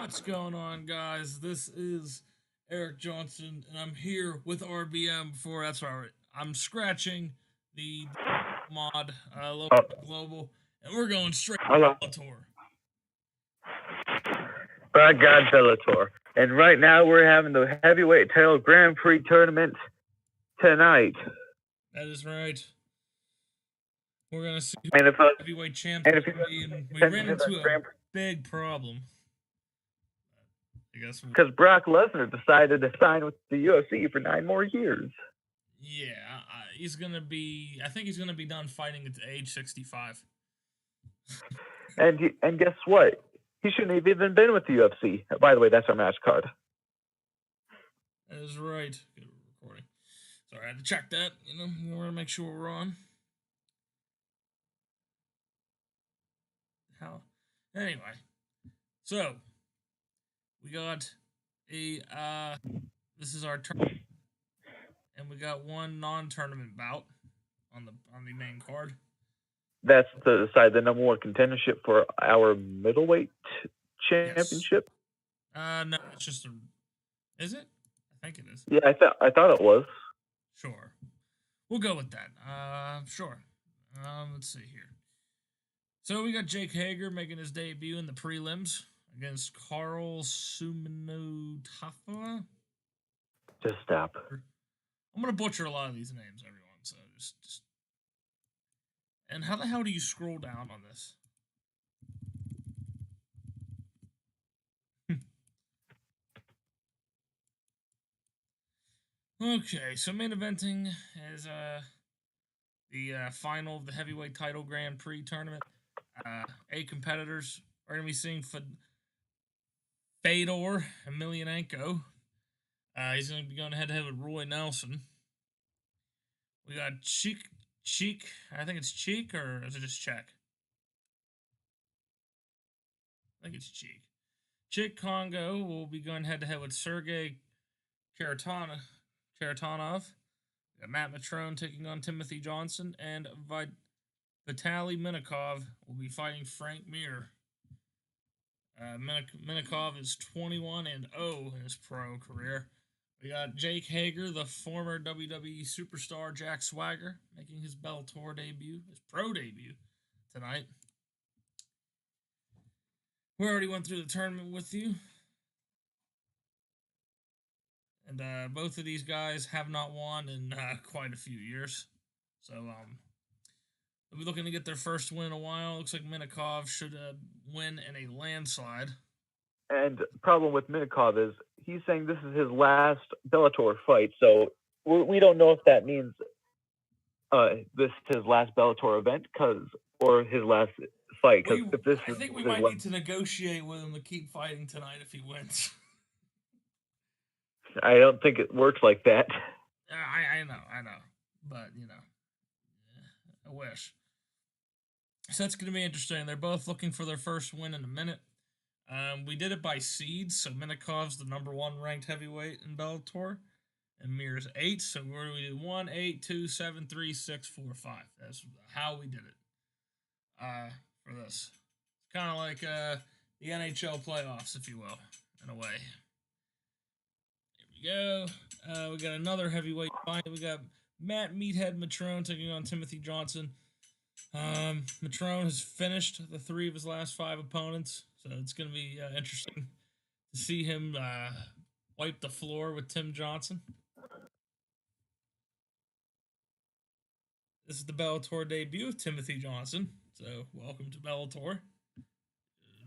What's going on, guys? This is Eric Johnson, and I'm here with RBM before. That's right. I'm scratching the mod local Oh, global, and we're going straight hello. to tour. By God, Bellator. And right now we're having the heavyweight title Grand Prix tournament tonight. That is right. We're gonna see who And if the heavyweight champ and is if you gonna be, and we ran into a big problem. I guess. Because Brock Lesnar decided to sign with the UFC for 9 more years. Yeah, he's gonna be. I think he's gonna be done fighting at age 65. And guess what? He shouldn't have even been with the UFC. By the way, that's our match card. That is right. Good recording. Sorry, I had to check that. We want to make sure we're on. How? Anyway, so we got a. This is our tournament, and we got one non-tournament bout on the main card. That's to decide the number one contendership for our middleweight championship. Yes. No, it's just a. Is it? I think it is. Yeah, I thought it was. Sure, we'll go with that. Sure. Let's see here. So we got Jake Hager making his debut in the prelims against Carl Sumanotafua. Just stop. I'm gonna butcher a lot of these names, everyone. So just. And how the hell do you scroll down on this? Okay, so main eventing is the final of the heavyweight title Grand Prix tournament. 8 competitors are going to be seeing Fedor Emelianenko. He's going to be going head to head with Roy Nelson. We got Cheek. I think it's Cheek, or is it just Czech? I think it's Cheek. Chick Congo will be going head to head with Sergey Karatanov. We got Matt Matrone taking on Timothy Johnson, and Vitaly Minikov will be fighting Frank Mir. Minikov is 21-0 in his pro career. We got Jake Hager, the former WWE superstar Jack Swagger, making his Bellator debut, his pro debut, tonight. We already went through the tournament with you. And both of these guys have not won in quite a few years. So they'll be looking to get their first win in a while. Looks like Minikov should win in a landslide. And the problem with Minikov is he's saying this is his last Bellator fight. So we don't know if that means this is his last Bellator event or his last fight. I think we might need to negotiate with him to keep fighting tonight if he wins. I don't think it works like that. I know. But, I wish. So that's going to be interesting. They're both looking for their first win in a minute. We did it by seeds, so Minikov's the number 1 ranked heavyweight in Bellator, and Mir's 8. So we did 1, 8, 2, 7, 3, 6, 4, 5. That's how we did it. For this, it's kind of like the NHL playoffs, if you will, in a way. Here we go. We got another heavyweight fight. We got Matt Meathead Matrone taking on Timothy Johnson. Matrone has finished the 3 of his last 5 opponents, so it's going to be interesting to see him wipe the floor with Tim Johnson. This is the Bellator debut of Timothy Johnson, so welcome to Bellator.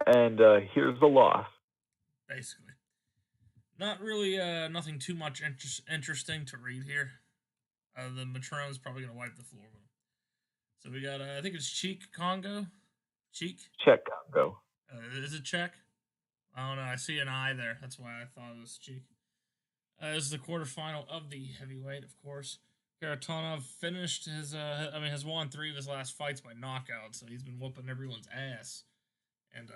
And here's the loss. Basically. Not really nothing too much interesting to read here. The Matrone's probably going to wipe the floor with him. So we got, I think it's Cheek Congo. Cheek? Czech Congo. Is it Czech? I don't know. I see an I there. That's why I thought it was Cheek. This is the quarterfinal of the heavyweight, of course. Karatanov finished has won 3 of his last fights by knockout, so he's been whooping everyone's ass. And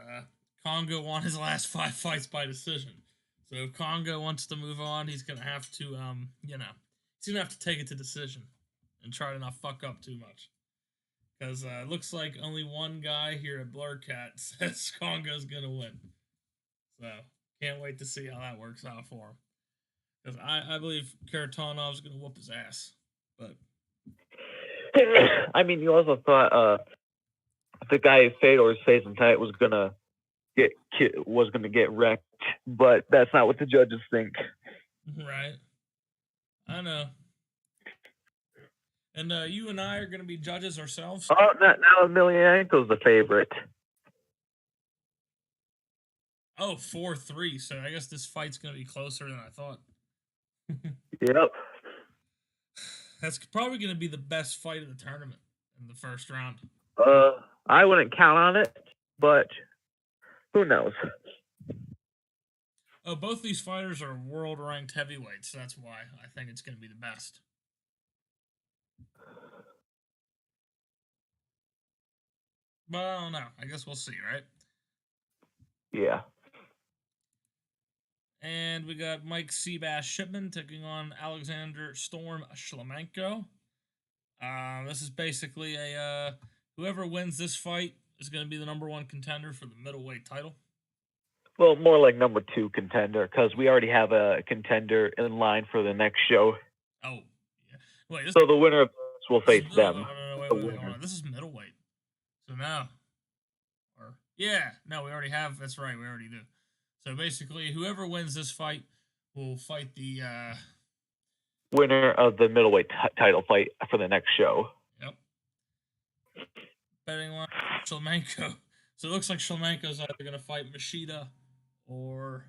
Congo won his last 5 fights by decision. So if Congo wants to move on, he's gonna have to, he's gonna have to take it to decision and try to not fuck up too much. Because it looks like only one guy here at Blurcat says Congo's gonna win. So can't wait to see how that works out for him. Because I believe Karatanov's going to whoop his ass. But I mean, you also thought the guy Fedor's facing tonight was gonna get wrecked, but that's not what the judges think. right, I know. And you and I are going to be judges ourselves. Oh, now Emelianenko's the favorite. Oh, 4-3. So I guess this fight's going to be closer than I thought. Yep. That's probably going to be the best fight of the tournament in the first round. I wouldn't count on it, but who knows? Oh, both these fighters are world-ranked heavyweights. So that's why I think it's going to be the best. But I don't know. I guess we'll see, right? Yeah. And we got Mike Seabass Shipman taking on Alexander Storm Shlemenko. This is basically a whoever wins this fight is going to be the number one contender for the middleweight title. Well, more like number 2 contender, because we already have a contender in line for the next show. Oh, yeah. Wait. So the winner of this will face them. No, wait, hold on. This is middleweight. So now, we already have. That's right, we already do. So basically, whoever wins this fight will fight the winner of the middleweight title fight for the next show. Yep. Betting line Shlemenko. So it looks like Shlemenko's either going to fight Machida or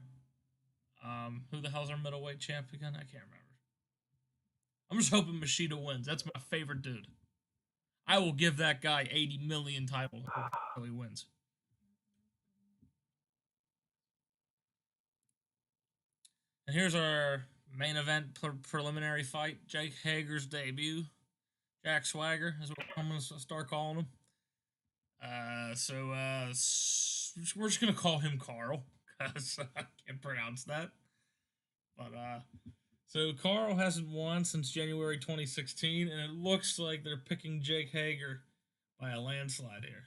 who the hell's our middleweight champ again? I can't remember. I'm just hoping Machida wins. That's my favorite dude. I will give that guy 80 million titles until he wins. And here's our main event preliminary fight. Jake Hager's debut. Jack Swagger is what I'm going to start calling him. We're just going to call him Carl because I can't pronounce that. But, so Carl hasn't won since January 2016, and it looks like they're picking Jake Hager by a landslide here.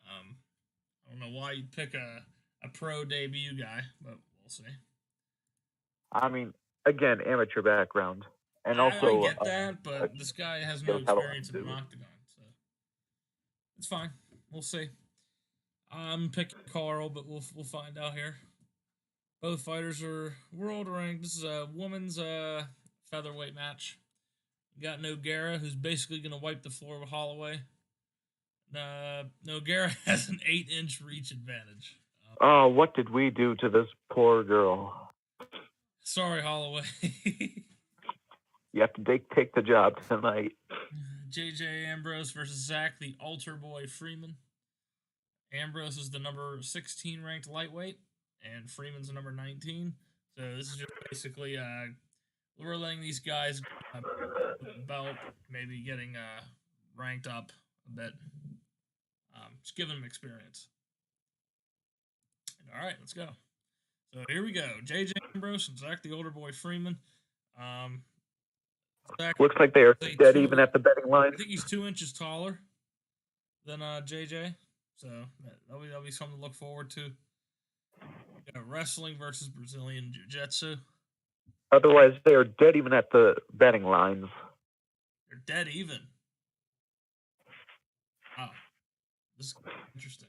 I don't know why you'd pick a pro debut guy, but we'll see. I mean, again, amateur background. And also, I get that, but this guy has no experience in the octagon, so it's fine. We'll see. I'm picking Carl, but we'll find out here. Both fighters are world ranked. This is a women's featherweight match. You got Nogueira, who's basically going to wipe the floor with Holloway. Nogueira has an 8-inch reach advantage. Oh, what did we do to this poor girl? Sorry, Holloway. You have to take the job tonight. JJ Ambrose versus Zach, the altar boy Freeman. Ambrose is the number 16 ranked lightweight, and Freeman's the number 19. So this is just basically we're letting these guys belt, maybe getting ranked up a bit. Just giving them experience. All right, let's go. So here we go. JJ Ambrose and Zach, the older boy Freeman. Zach, looks like they are dead even at the betting line. I think he's 2 inches taller than JJ. So that'll be something to look forward to. Wrestling versus Brazilian Jiu-Jitsu. Otherwise, they are dead even at the betting lines. They're dead even. Wow. This is interesting.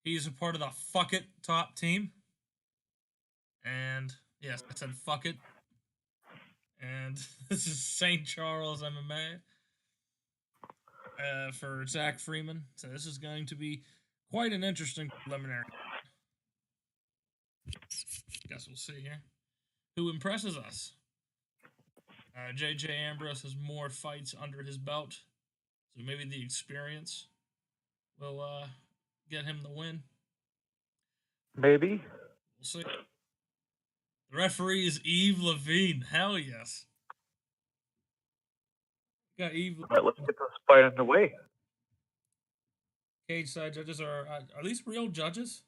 He's a part of the Fuck It top team. And, yes, I said fuck it. And this is St. Charles MMA for Zach Freeman. So this is going to be quite an interesting preliminary. Guess we'll see here. Who impresses us? JJ Ambrose has more fights under his belt. So maybe the experience will get him the win. Maybe. We'll see. The referee is Yves Levine. Hell yes. Got Yves Levine. All right, let's get this fight underway. Cage side judges are these real judges?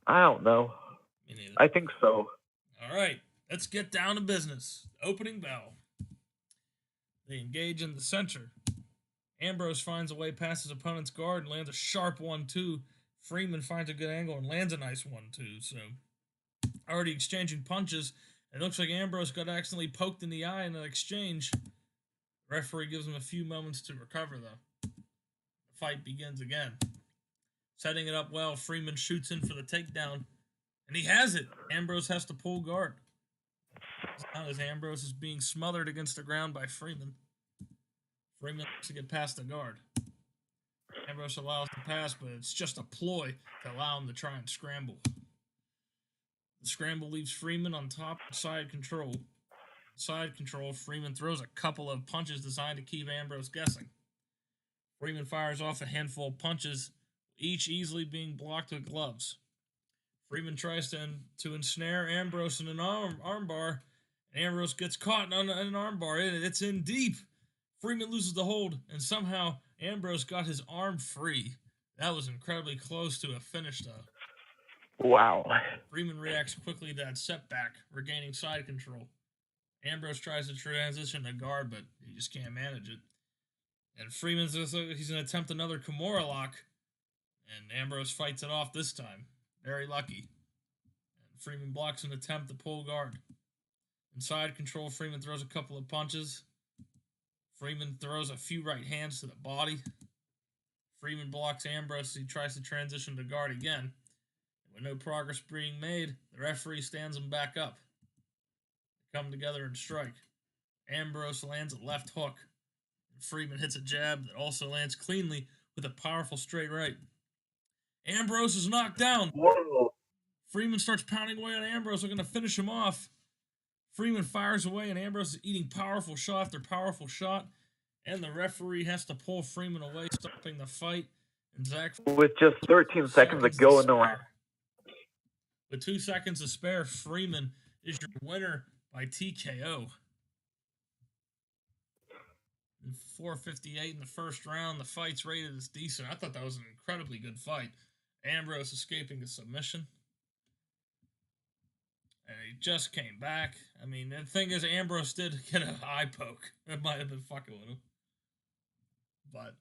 I don't know. Me neither. I think so. All right, let's get down to business. Opening bell. They engage in the center. Ambrose finds a way past his opponent's guard and lands a sharp 1-2. Freeman finds a good angle and lands a nice 1-2. So, already exchanging punches. It looks like Ambrose got accidentally poked in the eye in an exchange. The referee gives him a few moments to recover, though. The fight begins again. Setting it up well, Freeman shoots in for the takedown. And he has it. Ambrose has to pull guard. As Ambrose is being smothered against the ground by Freeman. Freeman has to get past the guard. Ambrose allows the pass, but it's just a ploy to allow him to try and scramble. The scramble leaves Freeman on top of side control. Side control, Freeman throws a couple of punches designed to keep Ambrose guessing. Freeman fires off a handful of punches, each easily being blocked with gloves. Freeman tries to ensnare Ambrose in an armbar, and Ambrose gets caught in an armbar. It's in deep. Freeman loses the hold, and somehow Ambrose got his arm free. That was incredibly close to a finish, though. Wow. Freeman reacts quickly to that setback, regaining side control. Ambrose tries to transition to guard, but he just can't manage it. And Freeman's he's going to attempt another Kimura lock, and Ambrose fights it off this time. Very lucky. And Freeman blocks an attempt to pull guard. In side control, Freeman throws a couple of punches. Freeman throws a few right hands to the body. Freeman blocks Ambrose as he tries to transition to guard again. And with no progress being made, the referee stands him back up. They come together and strike. Ambrose lands a left hook. And Freeman hits a jab that also lands cleanly with a powerful straight right. Ambrose is knocked down. Whoa. Freeman starts pounding away on Ambrose, looking to finish him off. Freeman fires away, and Ambrose is eating powerful shot after powerful shot. And the referee has to pull Freeman away, stopping the fight. And Zach, with just 13 seconds to go in the round. With 2 seconds to spare, Freeman is your winner by TKO. 4:58 in the first round. The fight's rated as decent. I thought that was an incredibly good fight. Ambrose escaping a submission. And he just came back. I mean, the thing is, Ambrose did get an eye poke. It might have been fucking with him. But,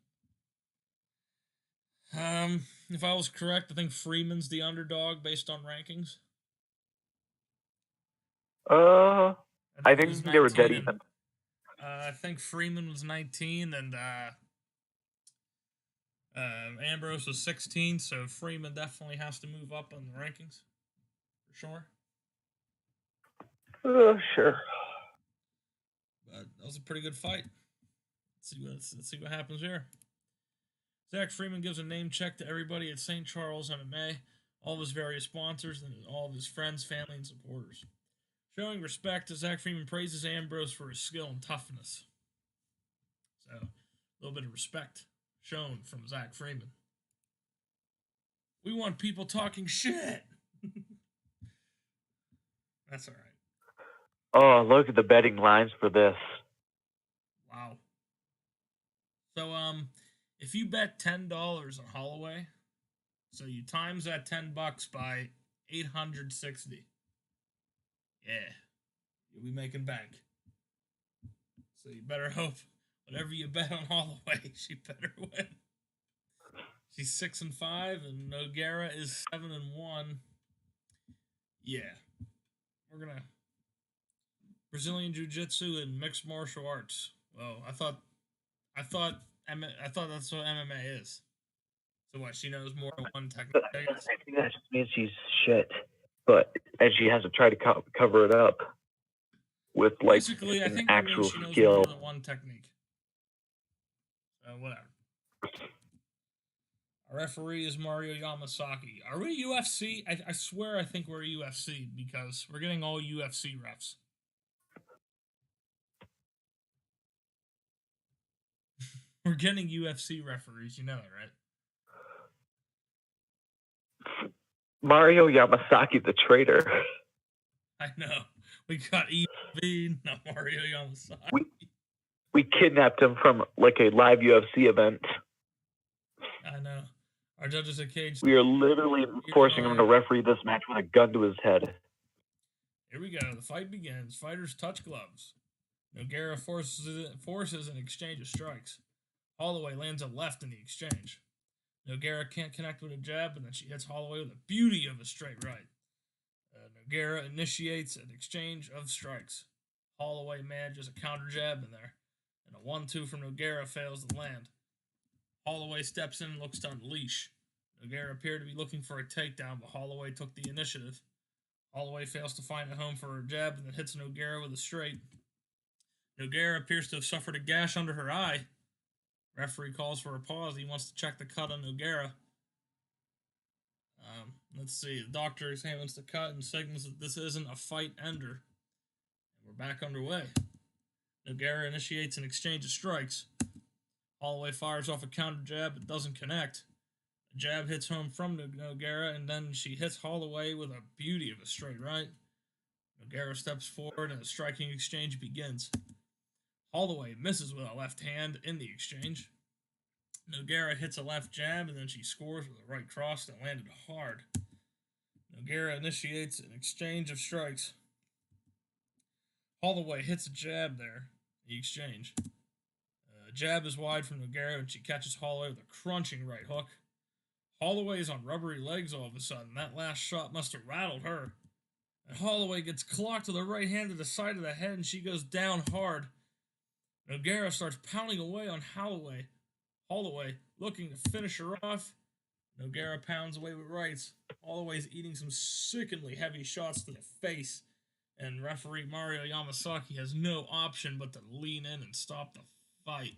if I was correct, I think Freeman's the underdog based on rankings. I think they were dead even. I think Freeman was 19 and Ambrose was 16, so Freeman definitely has to move up on the rankings. For sure. Sure. But that was a pretty good fight. Let's see what happens here. Zach Freeman gives a name check to everybody at St. Charles MMA, all of his various sponsors, and all of his friends, family, and supporters. Showing respect, Zach Freeman praises Ambrose for his skill and toughness. So, a little bit of respect shown from Zach Freeman. We want people talking shit. That's all right. Oh, look at the betting lines for this. Wow. So, if you bet $10 on Holloway, so you times that $10 by 860. Yeah, you'll be making bank. So you better hope whatever you bet on Holloway, she better win. She's 6-5, and Nogueira is 7-1. Yeah, we're gonna Brazilian Jiu-Jitsu and mixed martial arts. Well, I thought that's what MMA is. So what? She knows more than one technique. I think that just means she's shit. And she has to try to cover it up with like basically, I think actual she knows skill. more than one technique. Whatever. Our referee is Mario Yamasaki. Are we UFC? I swear I think we're UFC because we're getting all UFC refs. We're getting UFC referees. You know that, right? Mario Yamasaki, the traitor. I know. We got EV, not Mario Yamasaki. We kidnapped him from like a live UFC event. I know. Our judges at Cage. We are literally forcing him to referee this match with a gun to his head. Here we go. The fight begins. Fighters touch gloves. Nogueira forces an exchange of strikes. Holloway lands a left in the exchange. Nogueira can't connect with a jab, and then she hits Holloway with a beauty of a straight right. Nogueira initiates an exchange of strikes. Holloway manages a counter jab in there, and a 1-2 from Nogueira fails to land. Holloway steps in and looks to unleash. Nogueira appeared to be looking for a takedown, but Holloway took the initiative. Holloway fails to find a home for her jab and then hits Nogueira with a straight. Nogueira appears to have suffered a gash under her eye. Referee calls for a pause. He wants to check the cut on Nogueira. Let's see. The doctor examines the cut and signals that this isn't a fight ender. And we're back underway. Nogueira initiates an exchange of strikes. Holloway fires off a counter jab but doesn't connect. A jab hits home from Nogueira, and then she hits Holloway with a beauty of a straight right. Nogueira steps forward and a striking exchange begins. Holloway misses with a left hand in the exchange. Nogueira hits a left jab, and then she scores with a right cross that landed hard. Nogueira initiates an exchange of strikes. Holloway hits a jab there in the exchange. Jab is wide from Nogueira, and she catches Holloway with a crunching right hook. Holloway is on rubbery legs all of a sudden. That last shot must have rattled her. And Holloway gets clocked with a right hand to the side of the head, and she goes down hard. Nogueira starts pounding away on Holloway. Holloway looking to finish her off. Nogueira pounds away with rights. Holloway's eating some sickeningly heavy shots to the face, and referee Mario Yamasaki has no option but to lean in and stop the fight.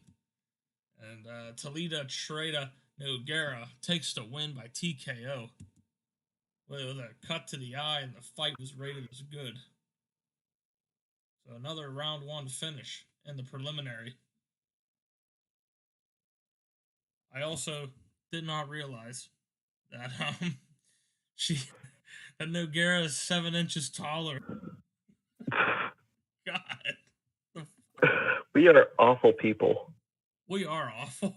And Talita Treda Nogueira takes the win by TKO with a cut to the eye, and the fight was rated as good. So another round 1 finish in the preliminary. I also did not realize that that Nogueira is 7 inches taller. God. We are awful people. We are awful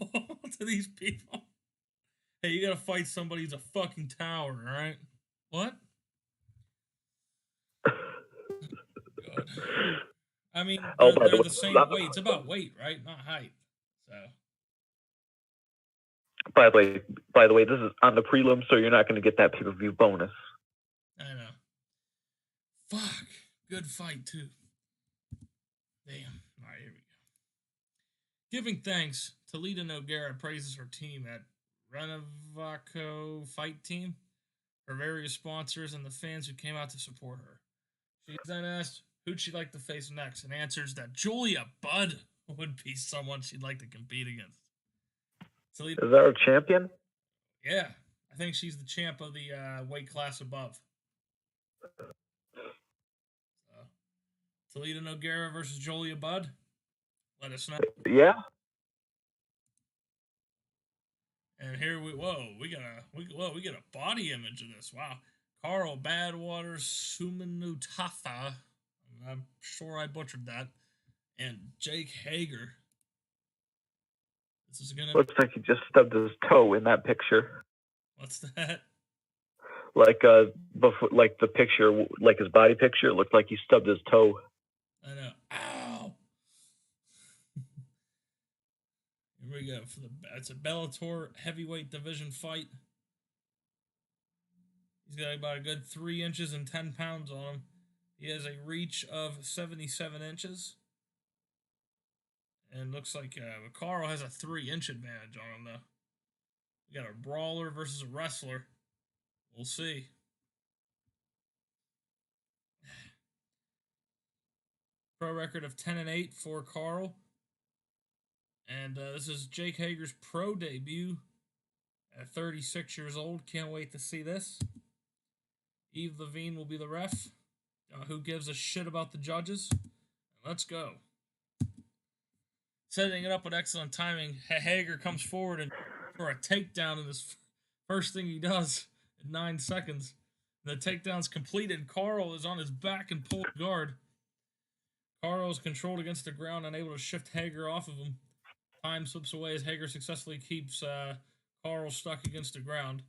to these people. Hey, you gotta fight somebody who's a fucking tower, alright? What? God. I mean, they're the same weight. It's about weight, right? Not height. So. By the way, this is on the prelim, so you're not going to get that pay-per-view bonus. I know. Fuck. Good fight, too. Damn. All right, here we go. Giving thanks, Talita Nogueira praises her team at Renovaco Fight Team, her various sponsors, and the fans who came out to support her. She then asked who'd she like to face next, and answers that Julia Budd would be someone she'd like to compete against. Talita, is that her champion? Yeah, I think she's the champ of the weight class above. Talita Nogueira versus Julia Budd. Let us know. Yeah. And here we get a body image of this. Wow. Carl Badwater Sumanutafa. I'm sure I butchered that. And Jake Hager. This is gonna looks like he just stubbed his toe in that picture. What's that? Like before, like the picture, like his body picture, it looked like he stubbed his toe. I know. Ow. Here we go it's a Bellator heavyweight division fight. He's got about a good 3 inches and 10 pounds on him. He has a reach of 77 inches. And looks like Carl has a 3-inch advantage on him, though. We got a brawler versus a wrestler. We'll see. Pro record of 10-8 for Carl. And this is Jake Hager's pro debut at 36 years old. Can't wait to see this. Eve Levine will be the ref. Who gives a shit about the judges? Let's go. Setting it up with excellent timing, Hager comes forward and for a takedown in this first thing he does in 9 seconds. The takedown's completed. Carl is on his back and pulled guard. Carl is controlled against the ground, unable to shift Hager off of him. Time slips away as Hager successfully keeps Carl stuck against the ground.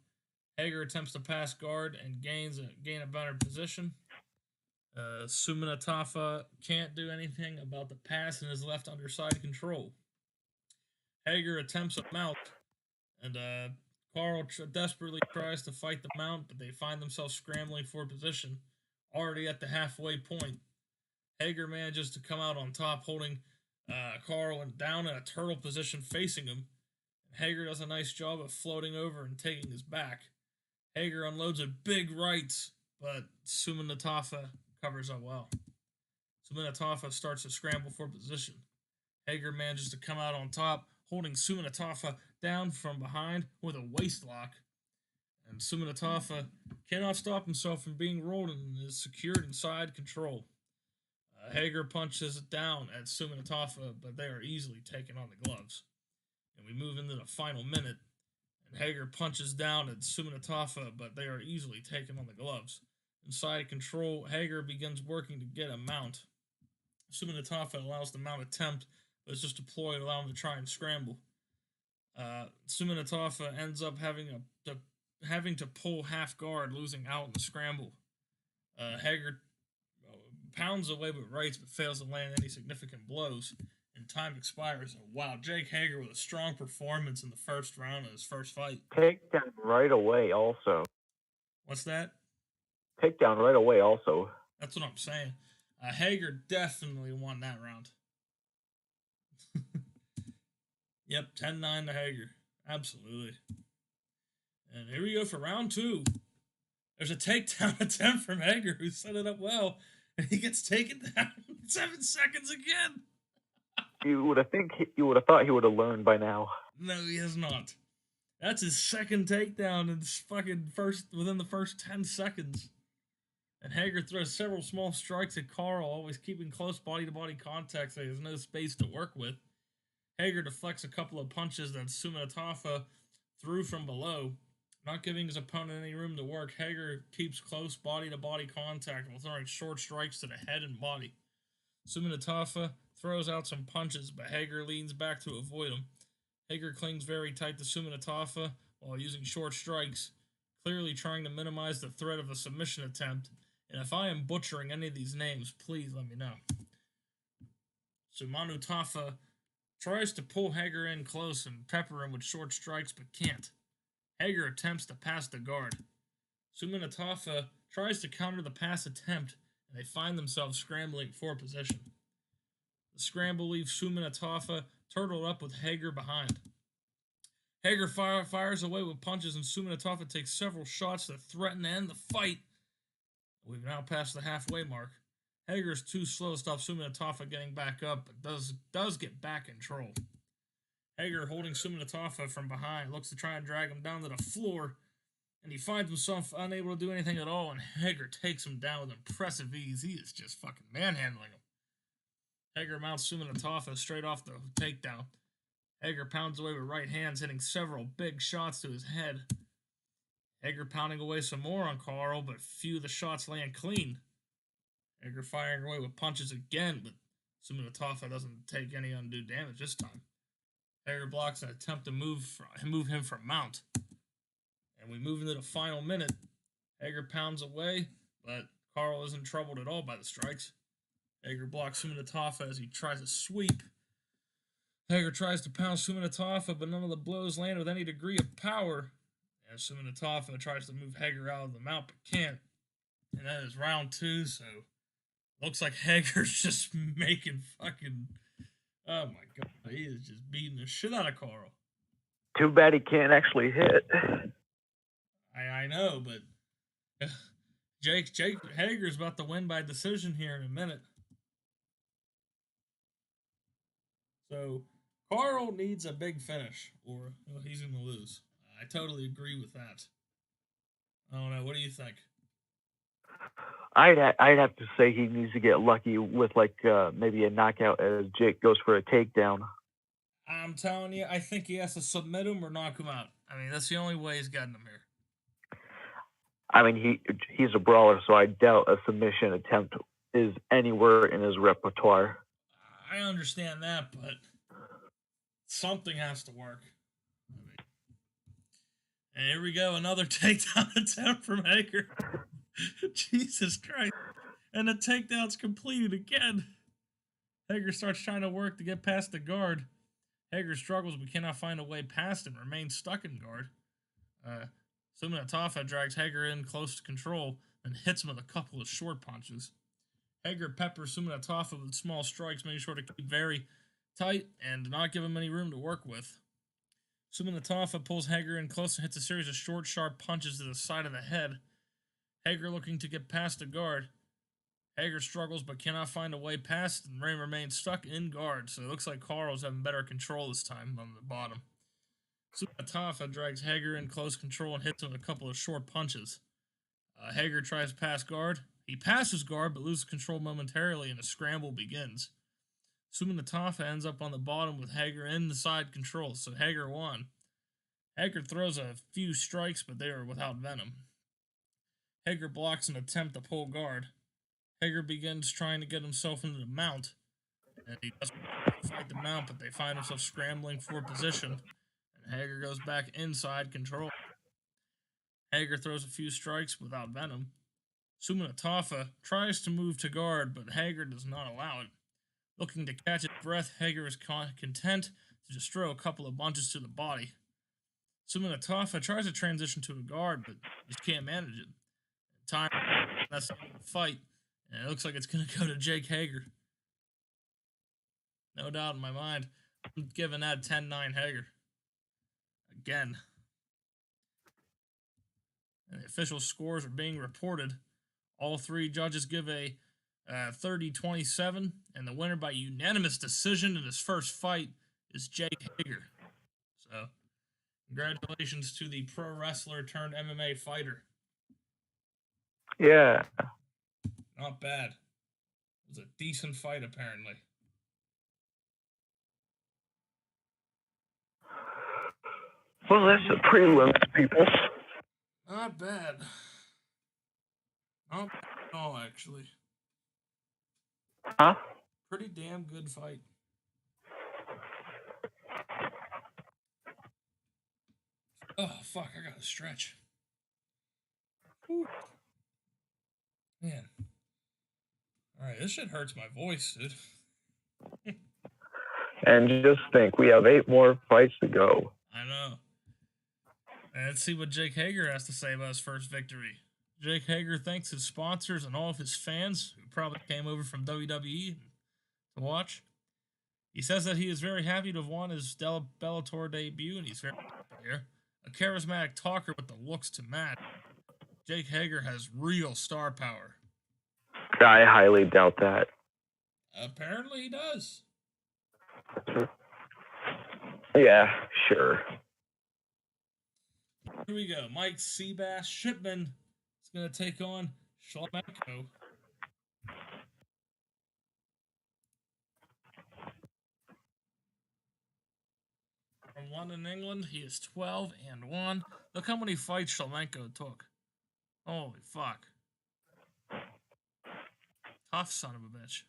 Hager attempts to pass guard and gain a better position. Sumanatafa can't do anything about the pass and is left under side control. Hager attempts a mount, and Carl desperately tries to fight the mount, but they find themselves scrambling for position, already at the halfway point. Hager manages to come out on top, holding Carl down in a turtle position facing him. Hager does a nice job of floating over and taking his back. Hager unloads a big right, but Sumanatafa covers up well. Sumanatafa starts to scramble for position. Hager manages to come out on top, holding Sumanatafa down from behind with a waist lock. And Sumanatafa cannot stop himself from being rolled and is secured inside control. Hager punches down at Sumanatafa, but they are easily taken on the gloves. And we move into the final minute. And Hager punches down at Sumanatafa, but they are easily taken on the gloves. Inside control, Hager begins working to get a mount. Sumanatafa allows the mount attempt, but it's just a ploy to allow him to try and scramble. Sumanatafa ends up having to pull half guard, losing out in the scramble. Hager pounds away with rights, but fails to land any significant blows. And time expires. Wow, Jake Hager with a strong performance in the first round of his first fight. Takedown right away, also. What's that? Takedown right away, also. That's what I'm saying. Hager definitely won that round. Yep, 10-9 to Hager. Absolutely. And here we go for round 2. There's a takedown attempt from Hager, who set it up well, and he gets taken down in 7 seconds again. You would have thought he would have learned by now. No, he has not. That's his second takedown in within the first 10 seconds. And Hager throws several small strikes at Carl, always keeping close body-to-body contact so he has no space to work with. Hager deflects a couple of punches that Sumanatafa threw from below, not giving his opponent any room to work. Hager keeps close body-to-body contact while throwing short strikes to the head and body. Sumanatafa throws out some punches, but Hager leans back to avoid them. Hager clings very tight to Sumanatafa while using short strikes, clearly trying to minimize the threat of a submission attempt. And if I am butchering any of these names, please let me know. Sumanatafa tries to pull Hager in close and pepper him with short strikes, but can't. Hager attempts to pass the guard. Sumanatafa tries to counter the pass attempt, and they find themselves scrambling for position. The scramble leaves Sumanatafa turtled up with Hager behind. Hager fires away with punches, and Sumanatafa takes several shots that threaten to end the fight. We've now passed the halfway mark. Hager is too slow to stop Sumanatafa getting back up, but does get back in control. Hager, holding Sumanatafa from behind, looks to try and drag him down to the floor, and he finds himself unable to do anything at all, and Hager takes him down with impressive ease. He is just fucking manhandling him. Hager mounts Sumanatafa straight off the takedown. Hager pounds away with right hands, hitting several big shots to his head. Hager pounding away some more on Carl, but few of the shots land clean. Hager firing away with punches again, but Sumanatafa doesn't take any undue damage this time. Hager blocks an attempt to move him from mount. And we move into the final minute. Hager pounds away, but Carl isn't troubled at all by the strikes. Hager blocks Sumanatafa as he tries to sweep. Hager tries to pound Sumanatafa, but none of the blows land with any degree of power. And Sumanatafa tries to move Hager out of the mount, but can't. And that is round 2, so looks like Hager's just making fucking... Oh my god, he is just beating the shit out of Carl. Too bad he can't actually hit. I know, but Jake Hager's about to win by decision here in a minute. So Carl needs a big finish, or he's going to lose. I totally agree with that. I don't know. What do you think? I'd have to say he needs to get lucky with maybe a knockout as Jake goes for a takedown. I'm telling you, I think he has to submit him or knock him out. I mean, that's the only way he's getting him here. I mean, he's a brawler, so I doubt a submission attempt is anywhere in his repertoire. I understand that, but something has to work. And here we go, another takedown attempt from Hager. Jesus Christ. And the takedown's completed again. Hager starts trying to work to get past the guard. Hager struggles but cannot find a way past him, remains stuck in guard. Suminatafa drags Hager in close to control and hits him with a couple of short punches. Hager peppers Suminatafa with small strikes, making sure to keep very tight and not give him any room to work with. Suminatafa pulls Hager in close and hits a series of short, sharp punches to the side of the head. Hager looking to get past the guard. Hager struggles but cannot find a way past and remains stuck in guard, so it looks like Carl's having better control this time on the bottom. Suminatafa drags Hager in close control and hits him with a couple of short punches. Hager tries to pass guard. He passes guard but loses control momentarily and a scramble begins. Suminatafa ends up on the bottom with Hager in the side control, so Hager won. Hager throws a few strikes, but they are without venom. Hager blocks an attempt to pull guard. Hager begins trying to get himself into the mount, and he doesn't fight the mount, but they find themselves scrambling for position, and Hager goes back inside control. Hager throws a few strikes without venom. Suminatafa tries to move to guard, but Hager does not allow it. Looking to catch his breath, Hager is content to just throw a couple of punches to the body. Suminatafa tries to transition to a guard, but just can't manage it. Time, that's the end of the fight, and it looks like it's going to go to Jake Hager. No doubt in my mind. I'm giving that 10-9 Hager. Again. And the official scores are being reported. All three judges give a 30-27, and the winner by unanimous decision in his first fight is Jake Hager. So, congratulations to the pro wrestler turned MMA fighter. Yeah. Not bad. It was a decent fight, apparently. Well, that's the prelims, people. Not bad. Not bad at all, actually. Huh? Pretty damn good fight. Oh, fuck, I gotta stretch. Whew. Man. Alright, this shit hurts my voice, dude. And just think, we have 8 more fights to go. I know. And let's see what Jake Hager has to say about his first victory. Jake Hager thanks his sponsors and all of his fans who probably came over from WWE to watch. He says that he is very happy to have won his Bellator debut, and he's very happy here. A charismatic talker with the looks to match. Jake Hager has real star power. I highly doubt that. Apparently he does. Yeah, sure. Here we go. Mike Seabass Shipman is going to take on Shlemenko. From London, England, he is 12-1. Look how many fights Shlemenko took. Holy fuck. Tough son of a bitch.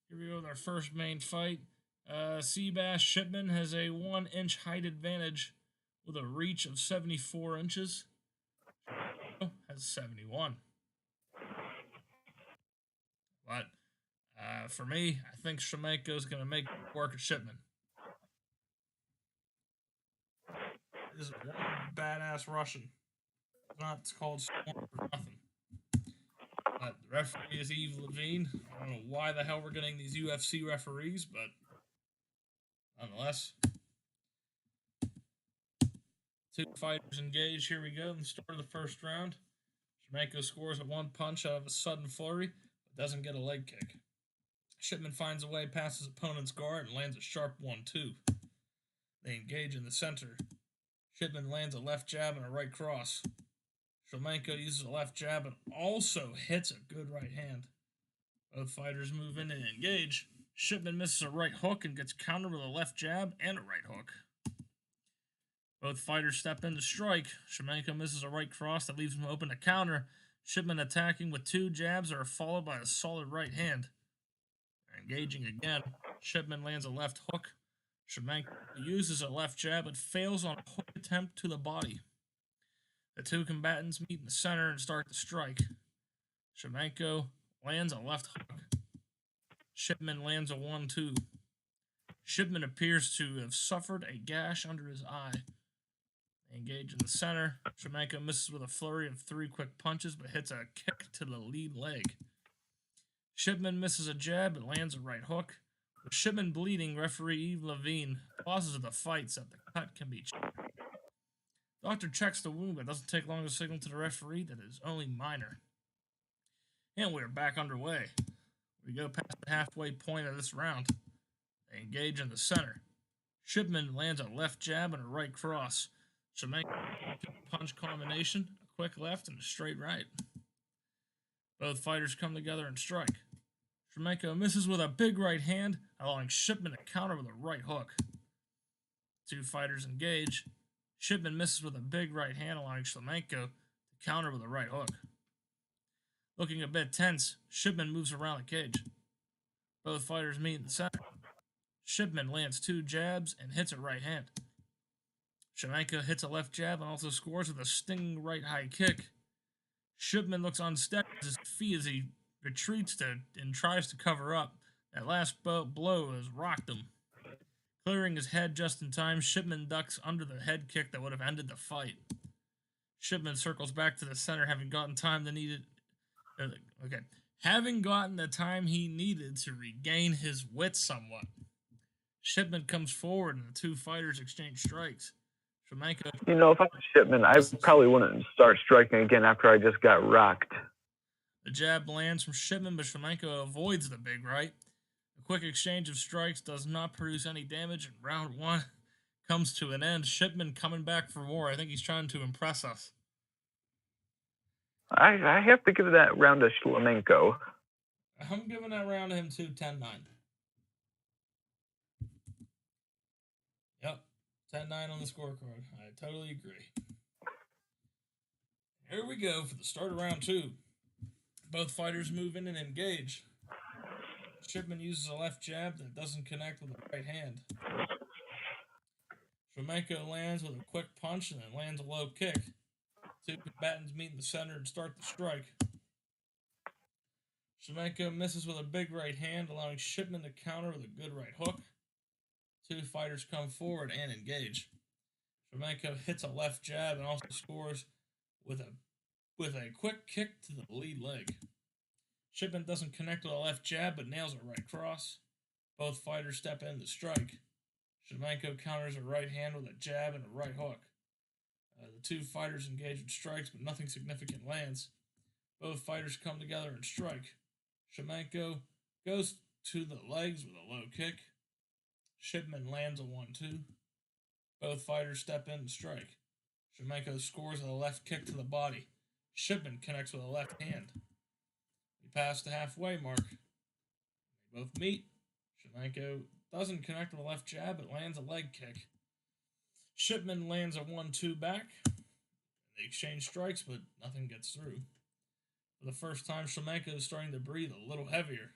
Here we go with our first main fight. Seabass Shipman has a 1-inch height advantage with a reach of 74 inches. Has 71. But for me, I think Shlemenko is going to make work of Shipman. This is one badass Russian. It's called Storm for nothing. The referee is Yves Levine. I don't know why the hell we're getting these UFC referees, but nonetheless. 2 fighters engage. Here we go in the start of the first round. Shlemenko scores at 1 punch out of a sudden flurry, but doesn't get a leg kick. Shipman finds a way past his opponent's guard and lands a sharp 1-2. They engage in the center. Shipman lands a left jab and a right cross. Shlemenko uses a left jab and also hits a good right hand. Both fighters move in and engage. Shipman misses a right hook and gets countered with a left jab and a right hook. Both fighters step in to strike. Shlemenko misses a right cross that leaves him open to counter. Shipman attacking with 2 jabs that are followed by a solid right hand. They're engaging again. Shipman lands a left hook. Shlemenko uses a left jab but fails on a hook attempt to the body. The 2 combatants meet in the center and start to strike. Shlemenko lands a left hook. Shipman lands a 1-2. Shipman appears to have suffered a gash under his eye. They engage in the center. Shlemenko misses with a flurry of 3 quick punches, but hits a kick to the lead leg. Shipman misses a jab and lands a right hook. With Shipman bleeding, referee Yves Levine pauses the fight so that the cut can be checked. Doctor checks the wound, but it doesn't take long to signal to the referee that it is only minor. And we're back underway. We go past the halfway point of this round. They engage in the center. Shipman lands a left jab and a right cross. Shlemenko punch combination, a quick left and a straight right. Both fighters come together and strike. Shlemenko misses with a big right hand, allowing Shipman to counter with a right hook. 2 fighters engage. Shipman misses with a big right hand, allowing Shlemenko to counter with a right hook. Looking a bit tense, Shipman moves around the cage. Both fighters meet in the center. Shipman lands 2 jabs and hits a right hand. Shlemenko hits a left jab and also scores with a stinging right high kick. Shipman looks unsteady at his feet as he retreats and tries to cover up. That last blow has rocked him. Clearing his head just in time, Shipman ducks under the head kick that would have ended the fight. Shipman circles back to the center, having gotten the time he needed to regain his wits somewhat. Shipman comes forward and the 2 fighters exchange strikes. Shlemenko, if I'm Shipman, I probably wouldn't start striking again after I just got rocked. The jab lands from Shipman, but Shlemenko avoids the big right. A quick exchange of strikes does not produce any damage, and round 1 comes to an end. Shipman coming back for more. I think he's trying to impress us. I have to give that round to Shlemenko. I'm giving that round to him too, 10-9. Yep, 10-9 on the scorecard. I totally agree. Here we go for the start of round 2. Both fighters move in and engage. Shipman uses a left jab that doesn't connect with the right hand. Shlemenko lands with a quick punch and then lands a low kick. 2 combatants meet in the center and start the strike. Shlemenko misses with a big right hand, allowing Shipman to counter with a good right hook. 2 fighters come forward and engage. Shlemenko hits a left jab and also scores with a quick kick to the lead leg. Shipman doesn't connect with a left jab but nails a right cross. Both fighters step in to strike. Shlemenko counters a right hand with a jab and a right hook. The 2 fighters engage in strikes, but nothing significant lands. Both fighters come together and strike. Shlemenko goes to the legs with a low kick. Shipman lands a 1-2. Both fighters step in and strike. Shlemenko scores with a left kick to the body. Shipman connects with a left hand. We pass the halfway mark. They both meet. Shlemenko doesn't connect with a left jab, but lands a leg kick. Shipman lands a 1-2 back. They exchange strikes, but nothing gets through. For the first time, Shlemenko is starting to breathe a little heavier.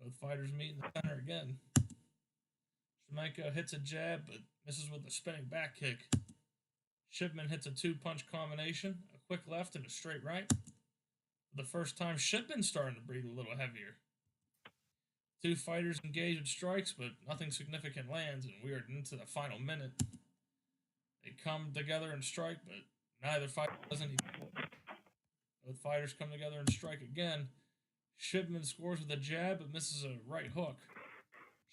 Both fighters meet in the center again. Shlemenko hits a jab, but misses with a spinning back kick. Shipman hits a 2-punch combination, a quick left and a straight right. For the first time, Shipman's starting to breathe a little heavier. 2 fighters engage in strikes, but nothing significant lands, and we are into the final minute. They come together and strike, but neither fighter does anything. Both fighters come together and strike again. Shipman scores with a jab, but misses a right hook.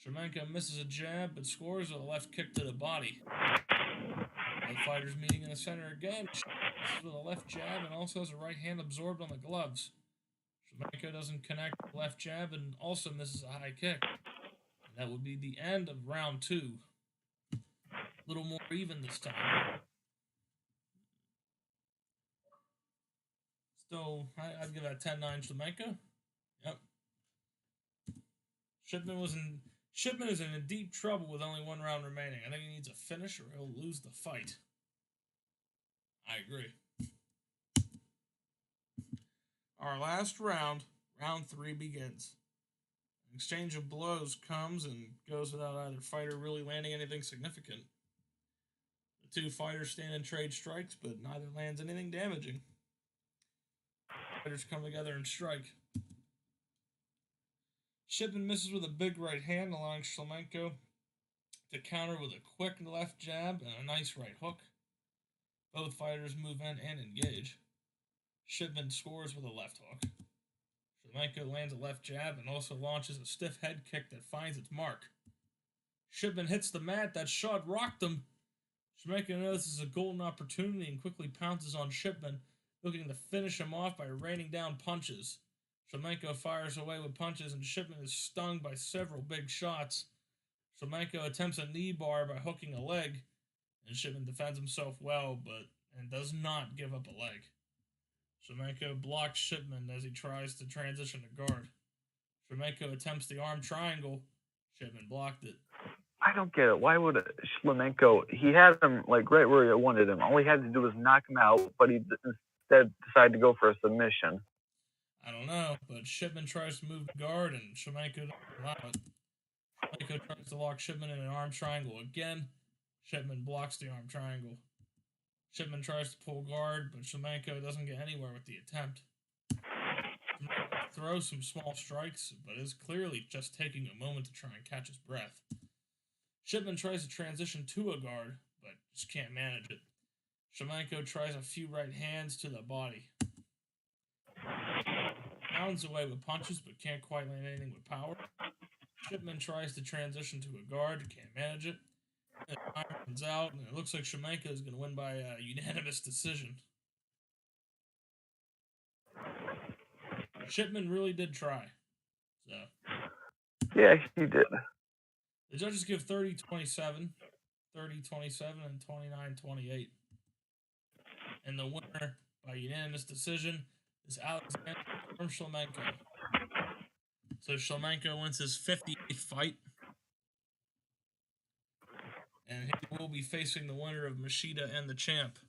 Shlemenko misses a jab, but scores with a left kick to the body. Both fighters meeting in the center again. Misses with a left jab and also has a right hand absorbed on the gloves. Shlemenko doesn't connect with the left jab and also misses a high kick. And that would be the end of round 2. A little more even this time. Still, I'd give that 10-9 Shlemenko. Yep. Shipman is in deep trouble with only 1 round remaining. I think he needs a finish or he'll lose the fight. I agree. Our last round, round 3 begins. An exchange of blows comes and goes without either fighter really landing anything significant. The 2 fighters stand and trade strikes, but neither lands anything damaging. Fighters come together and strike. Shipman misses with a big right hand, allowing Shlemenko to counter with a quick left jab and a nice right hook. Both fighters move in and engage. Shipman scores with a left hook. Shlemenko lands a left jab and also launches a stiff head kick that finds its mark. Shipman hits the mat. That shot rocked him. Shlemenko notices a golden opportunity and quickly pounces on Shipman, looking to finish him off by raining down punches. Shlemenko fires away with punches, and Shipman is stung by several big shots. Shlemenko attempts a knee bar by hooking a leg, and Shipman defends himself well, and does not give up a leg. Shlemenko blocks Shipman as he tries to transition to guard. Shlemenko attempts the arm triangle. Shipman blocked it. I don't get it. Why would Shlemenko? He had him like right where he wanted him. All he had to do was knock him out, but he instead decided to go for a submission. I don't know, but Shipman tries to move the guard, and Shlemenko doesn't allow it. Shlemenko tries to lock Shipman in an arm triangle again. Shipman blocks the arm triangle. Shipman tries to pull guard, but Shlemenko doesn't get anywhere with the attempt. Shlemenko throws some small strikes, but is clearly just taking a moment to try and catch his breath. Shipman tries to transition to a guard, but just can't manage it. Shlemenko tries a few right hands to the body. Pounds away with punches, but can't quite land anything with power. Shipman tries to transition to a guard, can't manage it. And time runs out, and it looks like Shlemenko is going to win by a unanimous decision. Shipman really did try. So. Yeah, he did. The judges give 30-27, 30-27, and 29-28. And the winner by unanimous decision is Alexander Shlemenko. So Shlemenko wins his 58th fight. And he will be facing the winner of Machida and the champ.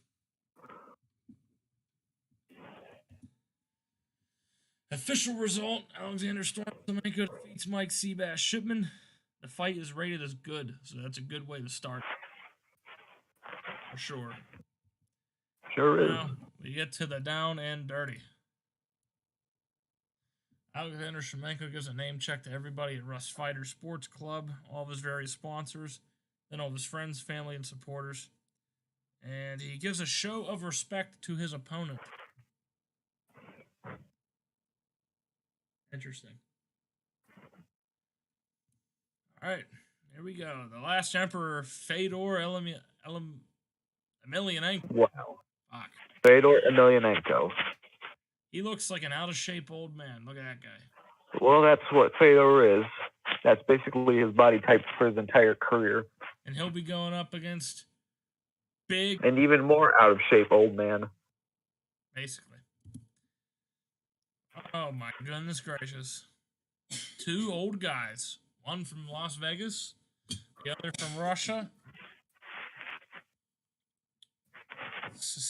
Official result, Alexander Shlemenko defeats Mike Seabass Shipman. The fight is rated as good, so that's a good way to start. For sure. Sure is. Now, we get to the down and dirty. Alexander Shlemenko gives a name check to everybody at Russ Fighter Sports Club, all of his various sponsors, then all of his friends, family, and supporters. And he gives a show of respect to his opponent. Interesting. All right, here we go. The last emperor, Fedor Emelianenko. Wow. Fuck. Fedor Emelianenko. He looks like an out-of-shape old man. Look at that guy. Well, that's what Fedor is. That's basically his body type for his entire career. And he'll be going up against big... and even more out-of-shape old man. Basically. Oh, my goodness gracious. Two old guys. One from Las Vegas, the other from Russia.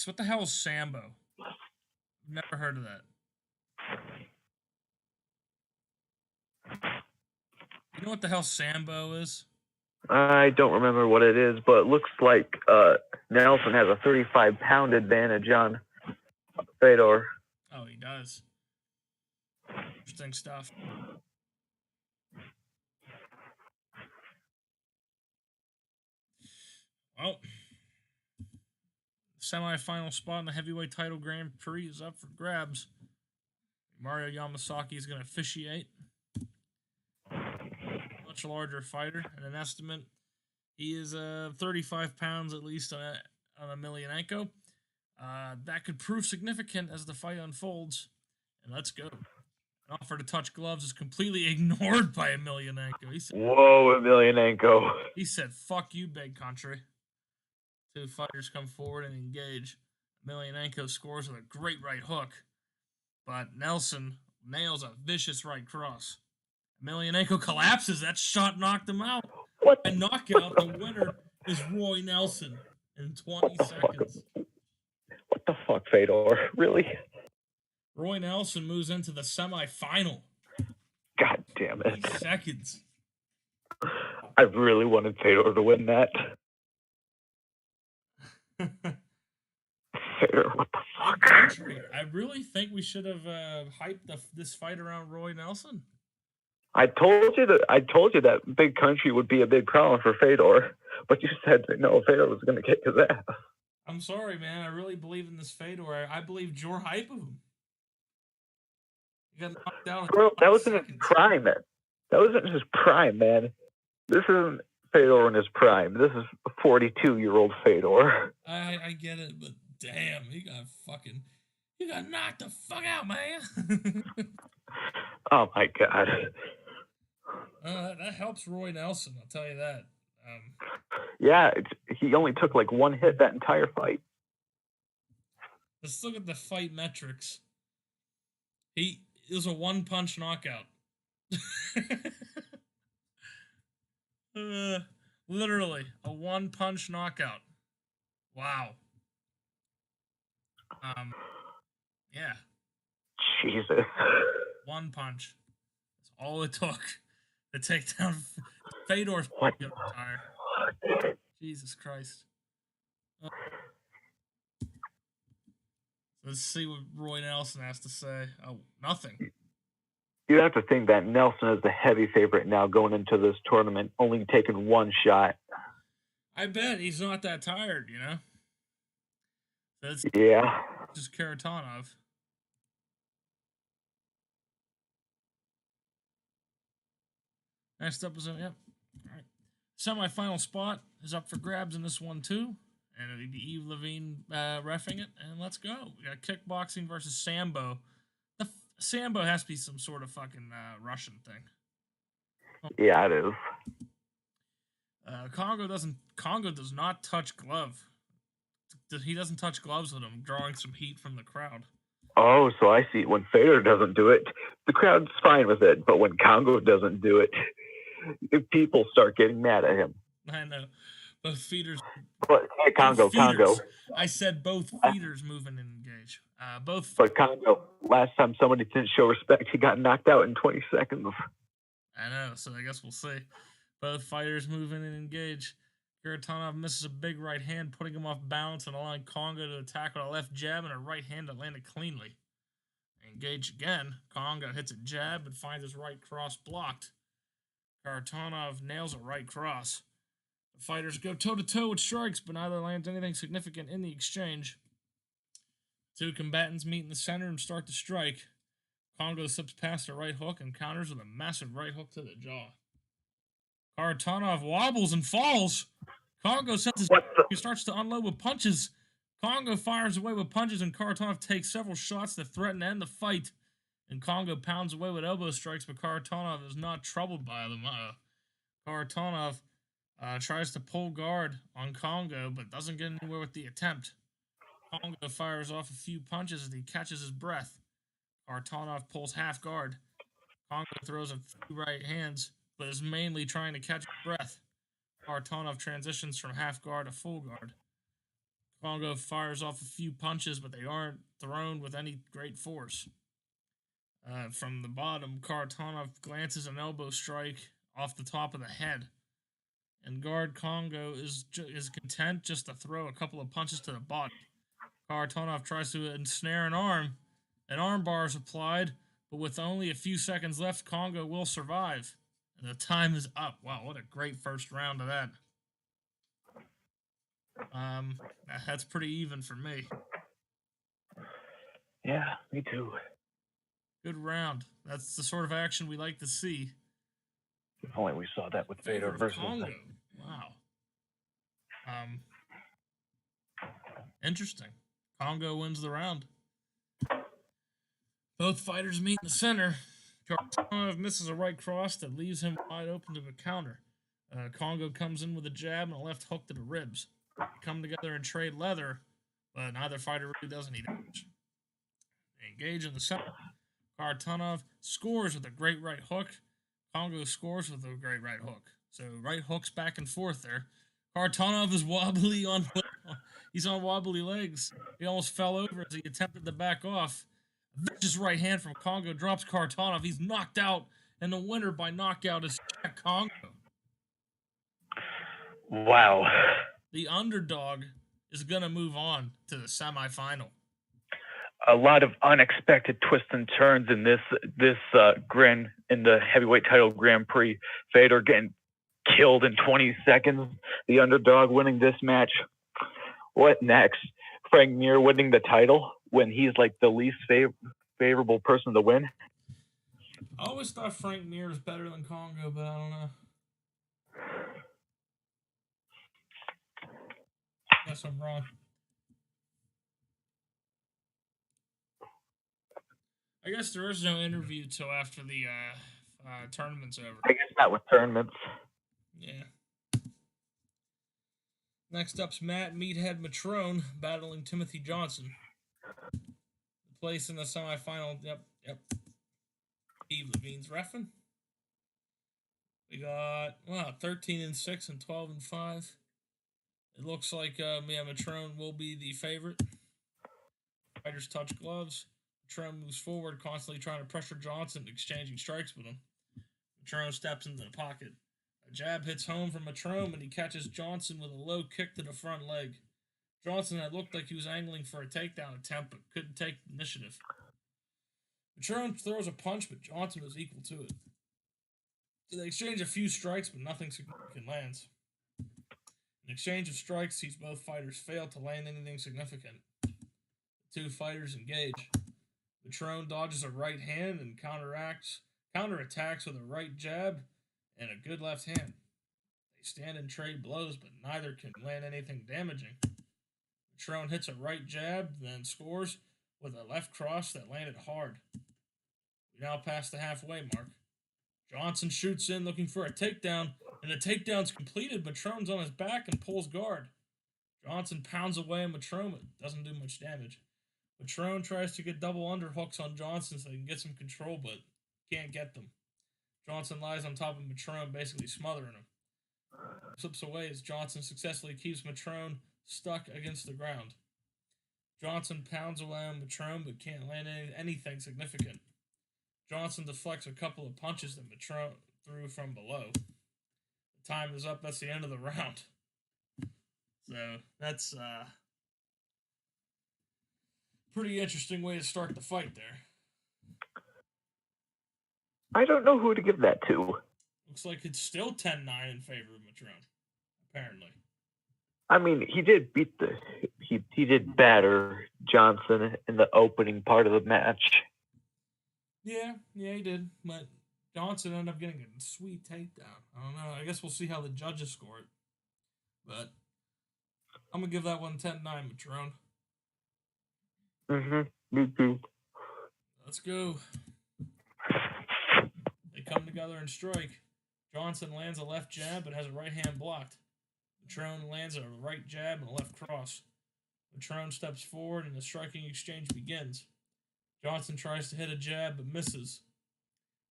What the hell is Sambo? Never heard of that. You know what the hell Sambo is? I don't remember what it is, but it looks like Nelson has a 35-pound advantage on Fedor. Oh, he does. Interesting stuff. Well, semi-final spot in the heavyweight title Grand Prix is up for grabs. Mario Yamasaki is going to officiate. Much larger fighter, and an estimate. He is 35 pounds at least on Emelianenko. That could prove significant as the fight unfolds. And let's go. An offer to touch gloves is completely ignored by Emelianenko. He said, "Whoa, Emelianenko." He said, "Fuck you, big country." Two fighters come forward and engage. Emelianenko scores with a great right hook, but Nelson nails a vicious right cross. Emelianenko collapses. That shot knocked him out. What? And knockout, the winner is Roy Nelson in 20 seconds. What the fuck, Fedor? Really? Roy Nelson moves into the semifinal. God damn it. 20 seconds. I really wanted Fedor to win that. Fedor, what the fuck? I really think we should have hyped this fight around Roy Nelson. I told you that big country would be a big problem for Fedor, but you said that no, Fedor was going to kick his ass. I'm sorry, man. I really believe in this Fedor. I believe your hype of him. He got knocked out. Bro, that wasn't his prime, man. That wasn't his prime, man. This isn't Fedor in his prime. This is a 42-year-old Fedor. I get it, but damn, he got knocked the fuck out, man. Oh my god. That helps Roy Nelson, I'll tell you that. Yeah, he only took like one hit that entire fight. Let's look at the fight metrics. It was a one-punch knockout. Literally, a one-punch knockout. Wow. Yeah. Jesus. One punch. That's all it took to take down Fedor's retire. Jesus Christ. Let's see what Roy Nelson has to say. Oh, nothing. You have to think that Nelson is the heavy favorite now going into this tournament, only taking one shot. I bet he's not that tired, you know? Yeah. Just Karatanov. Next up is, yep. All right. Semi-final spot is up for grabs in this one, too. And it'll be Eve Levine reffing it. And let's go. We got kickboxing versus Sambo. Sambo has to be some sort of fucking Russian thing. Yeah, it is. Congo does not touch glove. He doesn't touch gloves with him, drawing some heat from the crowd. Oh, so I see. When Fedor doesn't do it, the crowd's fine with it. But when Congo doesn't do it, people start getting mad at him. I know. Both feeders. But hey, Congo. I said both feeders moving and engage. But Congo, last time somebody didn't show respect, he got knocked out in 20 seconds. I know, so I guess we'll see. Both fighters move in and engage. Karatanov misses a big right hand, putting him off balance and allowing Congo to attack with a left jab and a right hand that landed cleanly. Engage again. Congo hits a jab and finds his right cross blocked. Karatanov nails a right cross. The fighters go toe-to-toe with strikes, but neither lands anything significant in the exchange. Two combatants meet in the center and start to strike. Congo slips past a right hook and counters with a massive right hook to the jaw. Karatanov wobbles and falls. Congo sends his... He starts to unload with punches. Congo fires away with punches, and Karatanov takes several shots that threaten to end the fight. And Congo pounds away with elbow strikes, but Karatanov is not troubled by them. Karatanov tries to pull guard on Congo, but doesn't get anywhere with the attempt. Congo fires off a few punches as he catches his breath. Karatanov pulls half guard. Congo throws a few right hands, but is mainly trying to catch his breath. Karatanov transitions from half guard to full guard. Congo fires off a few punches, but they aren't thrown with any great force. From the bottom, Karatanov glances an elbow strike off the top of the head. And guard Congo is content just to throw a couple of punches to the body. Karatanov tries to ensnare an arm. An arm bar is applied, but with only a few seconds left, Congo will survive. And the time is up. Wow, what a great first round of that. That's pretty even for me. Yeah, me too. Good round. That's the sort of action we like to see. If only we saw that with Fedor versus Congo. Wow. Interesting. Congo wins the round. Both fighters meet in the center. Karatanov misses a right cross that leaves him wide open to a counter. Congo comes in with a jab and a left hook to the ribs. They come together and trade leather, but neither fighter really does any damage. They engage in the center. Karatanov scores with a great right hook. Congo scores with a great right hook. So right hooks back and forth there. Karatanov is wobbly he's on wobbly legs. He almost fell over as he attempted to back off. Vicious right hand from Congo drops Karatanov. He's knocked out, and the winner by knockout is Jack Congo. Wow. The underdog is going to move on to the semifinal. A lot of unexpected twists and turns in this in the heavyweight title Grand Prix. Fedor getting killed in 20 seconds. The underdog winning this match. What next? Frank Mir winning the title when he's like the least favorable person to win. I always thought Frank Mir was better than Congo, but I don't know. Guess I'm wrong. I guess there is no interview till after the tournament's over. I guess not with tournaments. Yeah. Next up's Matt Meathead Matrone battling Timothy Johnson. The place in the semifinal. Yep. Steve Levine's reffing. We got 13-6 and 12-5. It looks like Matrone will be the favorite. Fighters touch gloves. Matrone moves forward, constantly trying to pressure Johnson, exchanging strikes with him. Matrone steps into the pocket. A jab hits home from Matrone, and he catches Johnson with a low kick to the front leg. Johnson had looked like he was angling for a takedown attempt, but couldn't take the initiative. Matrone throws a punch, but Johnson was equal to it. They exchange a few strikes, but nothing significant lands. In exchange of strikes sees both fighters fail to land anything significant. The two fighters engage. Matrone dodges a right hand and counterattacks with a right jab and a good left hand. They stand and trade blows, but neither can land anything damaging. Matrone hits a right jab, then scores with a left cross that landed hard. We now pass the halfway mark. Johnson shoots in looking for a takedown, and the takedown's completed. Matrone's on his back and pulls guard. Johnson pounds away at Matrone, but doesn't do much damage. Matrone tries to get double underhooks on Johnson so he can get some control, but can't get them. Johnson lies on top of Matrone, basically smothering him. Slips away as Johnson successfully keeps Matrone stuck against the ground. Johnson pounds away on Matrone, but can't land anything significant. Johnson deflects a couple of punches that Matrone threw from below. The time is up. That's the end of the round. So that's pretty interesting way to start the fight there. I don't know who to give that to. Looks like it's still 10-9 in favor of Matrone, apparently. I mean, he did he did batter Johnson in the opening part of the match. Yeah, he did. But Johnson ended up getting a sweet takedown. I don't know. I guess we'll see how the judges score it. But I'm going to give that one 10-9, Matrone. Me too. Let's go. They come together and strike. Johnson lands a left jab but has a right hand blocked. Matrone lands a right jab and a left cross. Matrone steps forward and the striking exchange begins. Johnson tries to hit a jab but misses.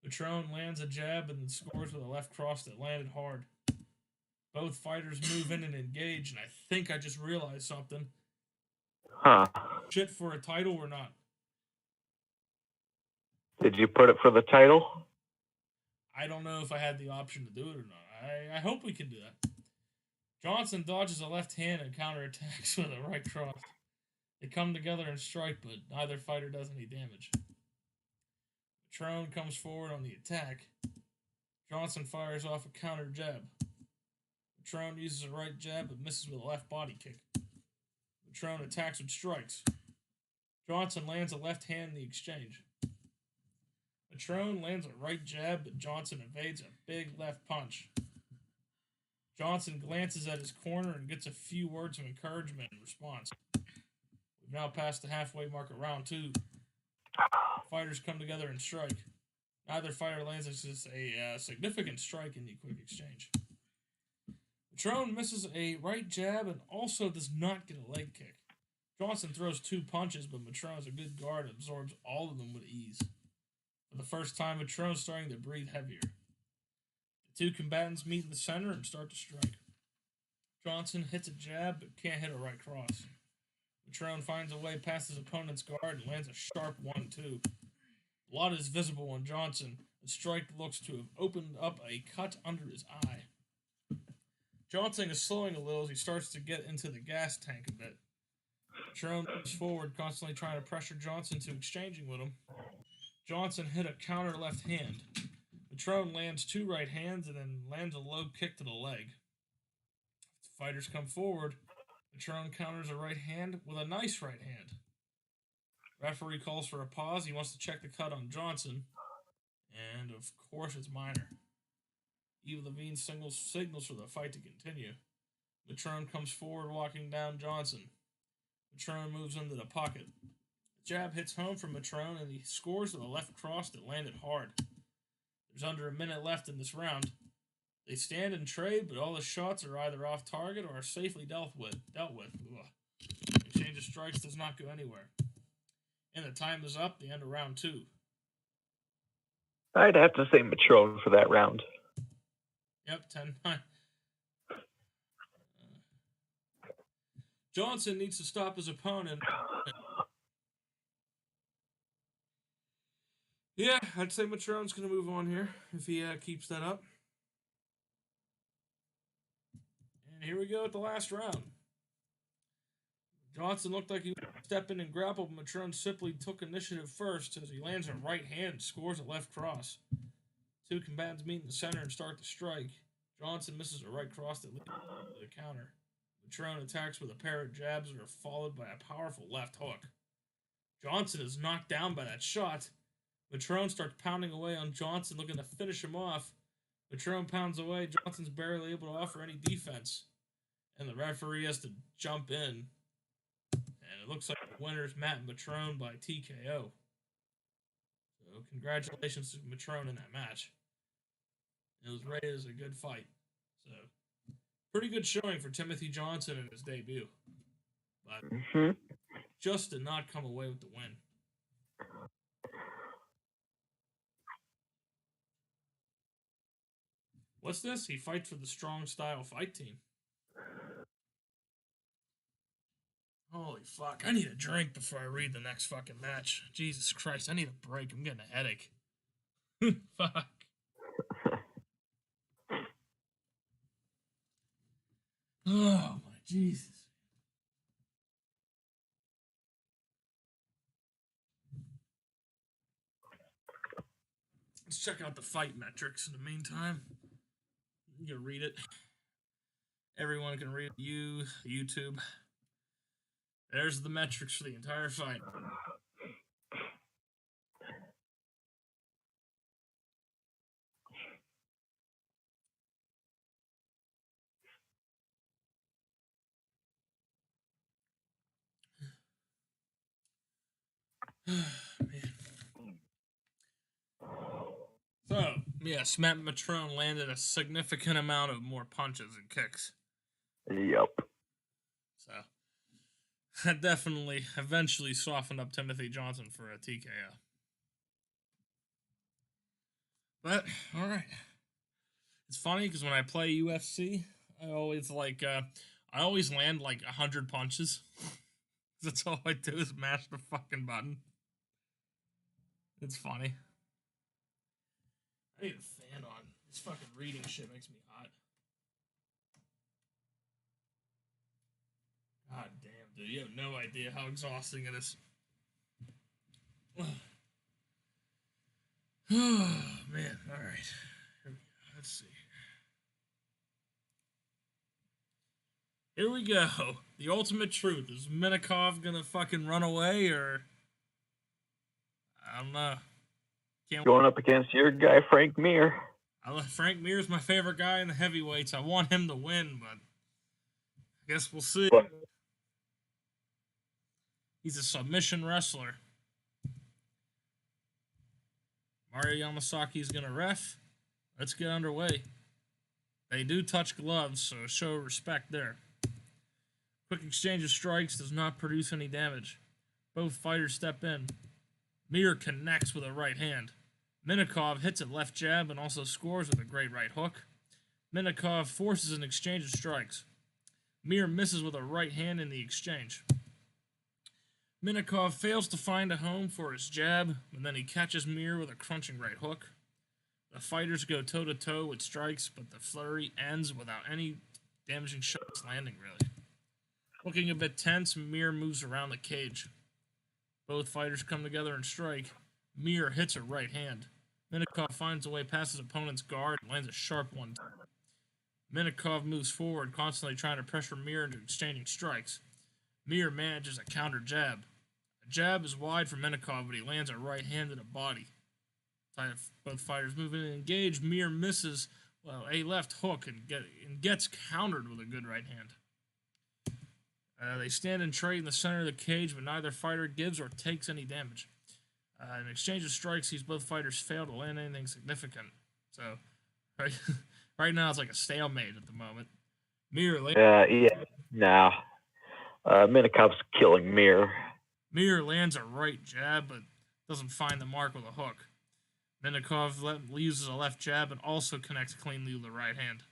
Matrone lands a jab and then scores with a left cross that landed hard. Both fighters move in and engage, and I think I just realized something. Shit for a title or not? Did you put it for the title? I don't know if I had the option to do it or not. I hope we can do that. Johnson dodges a left hand and counterattacks with a right cross. They come together and strike, but neither fighter does any damage. Matrone comes forward on the attack. Johnson fires off a counter jab. Matrone uses a right jab but misses with a left body kick. Matrone attacks with strikes. Johnson lands a left hand in the exchange. Matrone lands a right jab, but Johnson evades a big left punch. Johnson glances at his corner and gets a few words of encouragement in response. We've now passed the halfway mark of round 2. Fighters come together and strike. Neither fighter lands a significant strike in the quick exchange. Matrone misses a right jab and also does not get a leg kick. Johnson throws 2 punches, but Matrone has a good guard and absorbs all of them with ease. For the first time, Matrone's starting to breathe heavier. The two combatants meet in the center and start to strike. Johnson hits a jab but can't hit a right cross. Matrone finds a way past his opponent's guard and lands a sharp 1-2. Blood is visible on Johnson. The strike looks to have opened up a cut under his eye. Johnson is slowing a little as he starts to get into the gas tank a bit. Matrone moves forward, constantly trying to pressure Johnson to exchanging with him. Johnson hit a counter left hand. Matrone lands 2 right hands and then lands a low kick to the leg. The fighters come forward. Matrone counters a right hand with a nice right hand. Referee calls for a pause. He wants to check the cut on Johnson. And of course it's minor. Eva Levine signals for the fight to continue. Matrone comes forward walking down Johnson. Matrone moves into the pocket. The jab hits home from Matrone and he scores with a left cross that landed hard. There's under a minute left in this round. They stand and trade, but all the shots are either off target or are safely dealt with. Exchange of strikes does not go anywhere. And the time is up, the end of round 2. I'd have to say Matrone for that round. Yep, 10-9. Johnson needs to stop his opponent. Yeah, I'd say Matrone's going to move on here if he keeps that up. And here we go at the last round. Johnson looked like he would step in and grapple, but Matrone simply took initiative first as he lands a right hand, scores a left cross. 2 combatants meet in the center and start to strike. Johnson misses a right cross that leads to the counter. Matrone attacks with a pair of jabs that are followed by a powerful left hook. Johnson is knocked down by that shot. Matrone starts pounding away on Johnson, looking to finish him off. Matrone pounds away. Johnson's barely able to offer any defense. And the referee has to jump in. And it looks like the winner is Matt Matrone by TKO. So congratulations to Matrone in that match. It was rated as a good fight. So pretty good showing for Timothy Johnson in his debut. But just did not come away with the win. What's this? He fights for the Strong Style Fight Team. Holy fuck. I need a drink before I read the next fucking match. Jesus Christ, I need a break. I'm getting a headache. Fuck. Oh, my Jesus. Let's check out the fight metrics in the meantime. You can read it. Everyone can read it. YouTube. There's the metrics for the entire fight. Man. So, yes, Matt Matrone landed a significant amount of more punches and kicks. Yep. So, that definitely eventually softened up Timothy Johnson for a TKO. But, alright. It's funny because when I play UFC, I always land like 100 punches. That's all I do is mash the fucking button. It's funny. I need a fan on. This fucking reading shit makes me hot. God damn, dude. You have no idea how exhausting it is. Oh, man. Alright. Let's see. Here we go. The ultimate truth. Is Minikov gonna fucking run away, or... I don't know. Going up against your guy, Frank Mir. Frank Mir's my favorite guy in the heavyweights. I want him to win, but I guess we'll see. He's a submission wrestler. Mario Yamasaki's gonna ref. Let's get underway. They do touch gloves, so show respect there. Quick exchange of strikes does not produce any damage. Both fighters step in. Mir connects with a right hand. Minikov hits a left jab and also scores with a great right hook. Minikov forces an exchange of strikes. Mir misses with a right hand in the exchange. Minikov fails to find a home for his jab, and then he catches Mir with a crunching right hook. The fighters go toe-to-toe with strikes, but the flurry ends without any damaging shots landing, really. Looking a bit tense, Mir moves around the cage. Both fighters come together and strike. Mir hits a right hand. Minikov finds a way past his opponent's guard and lands a sharp one. Minikov moves forward, constantly trying to pressure Mir into exchanging strikes. Mir manages a counter jab. A jab is wide for Minikov, but he lands a right hand in the body. Both fighters move in and engage. Mir misses a left hook and gets countered with a good right hand. They stand and trade in the center of the cage, but neither fighter gives or takes any damage. In exchange of strikes, both fighters fail to land anything significant. So, right now it's like a stalemate at the moment. Mir Minikov's killing Mir. Mir lands a right jab, but doesn't find the mark with a hook. Minikov uses a left jab and also connects cleanly with the right hand.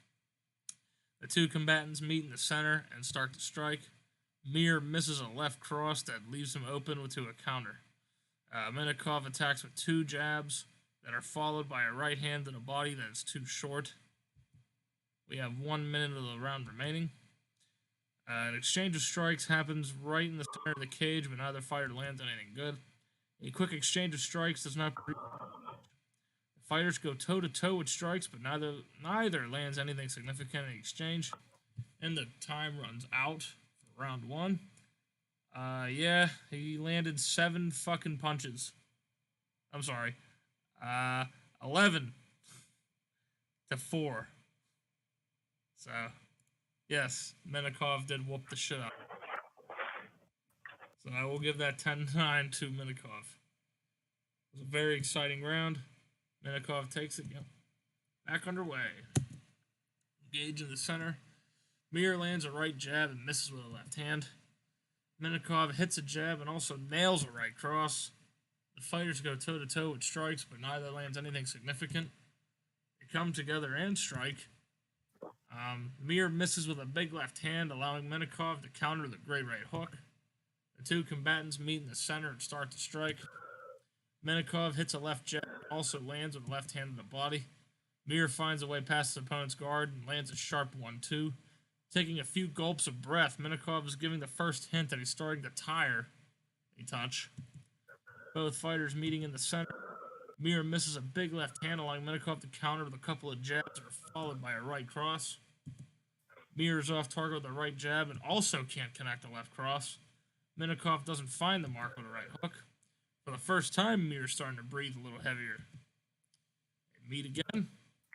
The two combatants meet in the center and start to strike. Mir misses a left cross that leaves him open to a counter. Minikov attacks with two jabs that are followed by a right hand and a body that is too short. We have 1 minute of the round remaining. An exchange of strikes happens right in the center of the cage, but neither fighter lands anything good. A quick exchange of strikes does not produce. The fighters go toe-to-toe with strikes, but neither lands anything significant in exchange. And the time runs out for round 1. He landed 7 fucking punches. I'm sorry. 11 to 4. So, yes, Minikov did whoop the shit out. So I will give that 10-9 to Minikov. It was a very exciting round. Minikov takes it. Yep. Back underway. Engage in the center. Mir lands a right jab and misses with a left hand. Minikov hits a jab and also nails a right cross. The fighters go toe-to-toe with strikes, but neither lands anything significant. They come together and strike. Mir misses with a big left hand, allowing Minikov to counter the great right hook. The two combatants meet in the center and start to strike. Minikov hits a left jab, also lands with a left hand in the body. Mir finds a way past his opponent's guard and lands a sharp 1-2. Taking a few gulps of breath, Minikov is giving the first hint that he's starting to tire a touch. Both fighters meeting in the center. Mir misses a big left hand, allowing Minikov to counter with a couple of jabs that are followed by a right cross. Mir is off target with a right jab and also can't connect a left cross. Minikov doesn't find the mark with a right hook. For the first time, Mir is starting to breathe a little heavier. They meet again.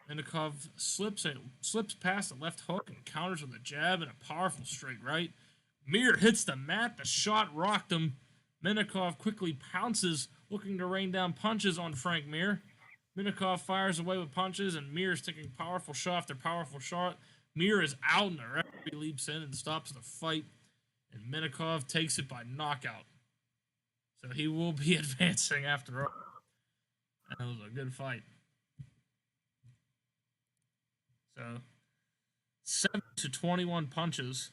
Minikov slips past a left hook and counters with a jab and a powerful straight right. Mir hits the mat. The shot rocked him. Minikov quickly pounces, looking to rain down punches on Frank Mir. Minikov fires away with punches, and Mir is taking powerful shot after powerful shot. Mir is out, and the referee leaps in and stops the fight, and Minikov takes it by knockout. So he will be advancing after all. That was a good fight. So 7 to 21 punches.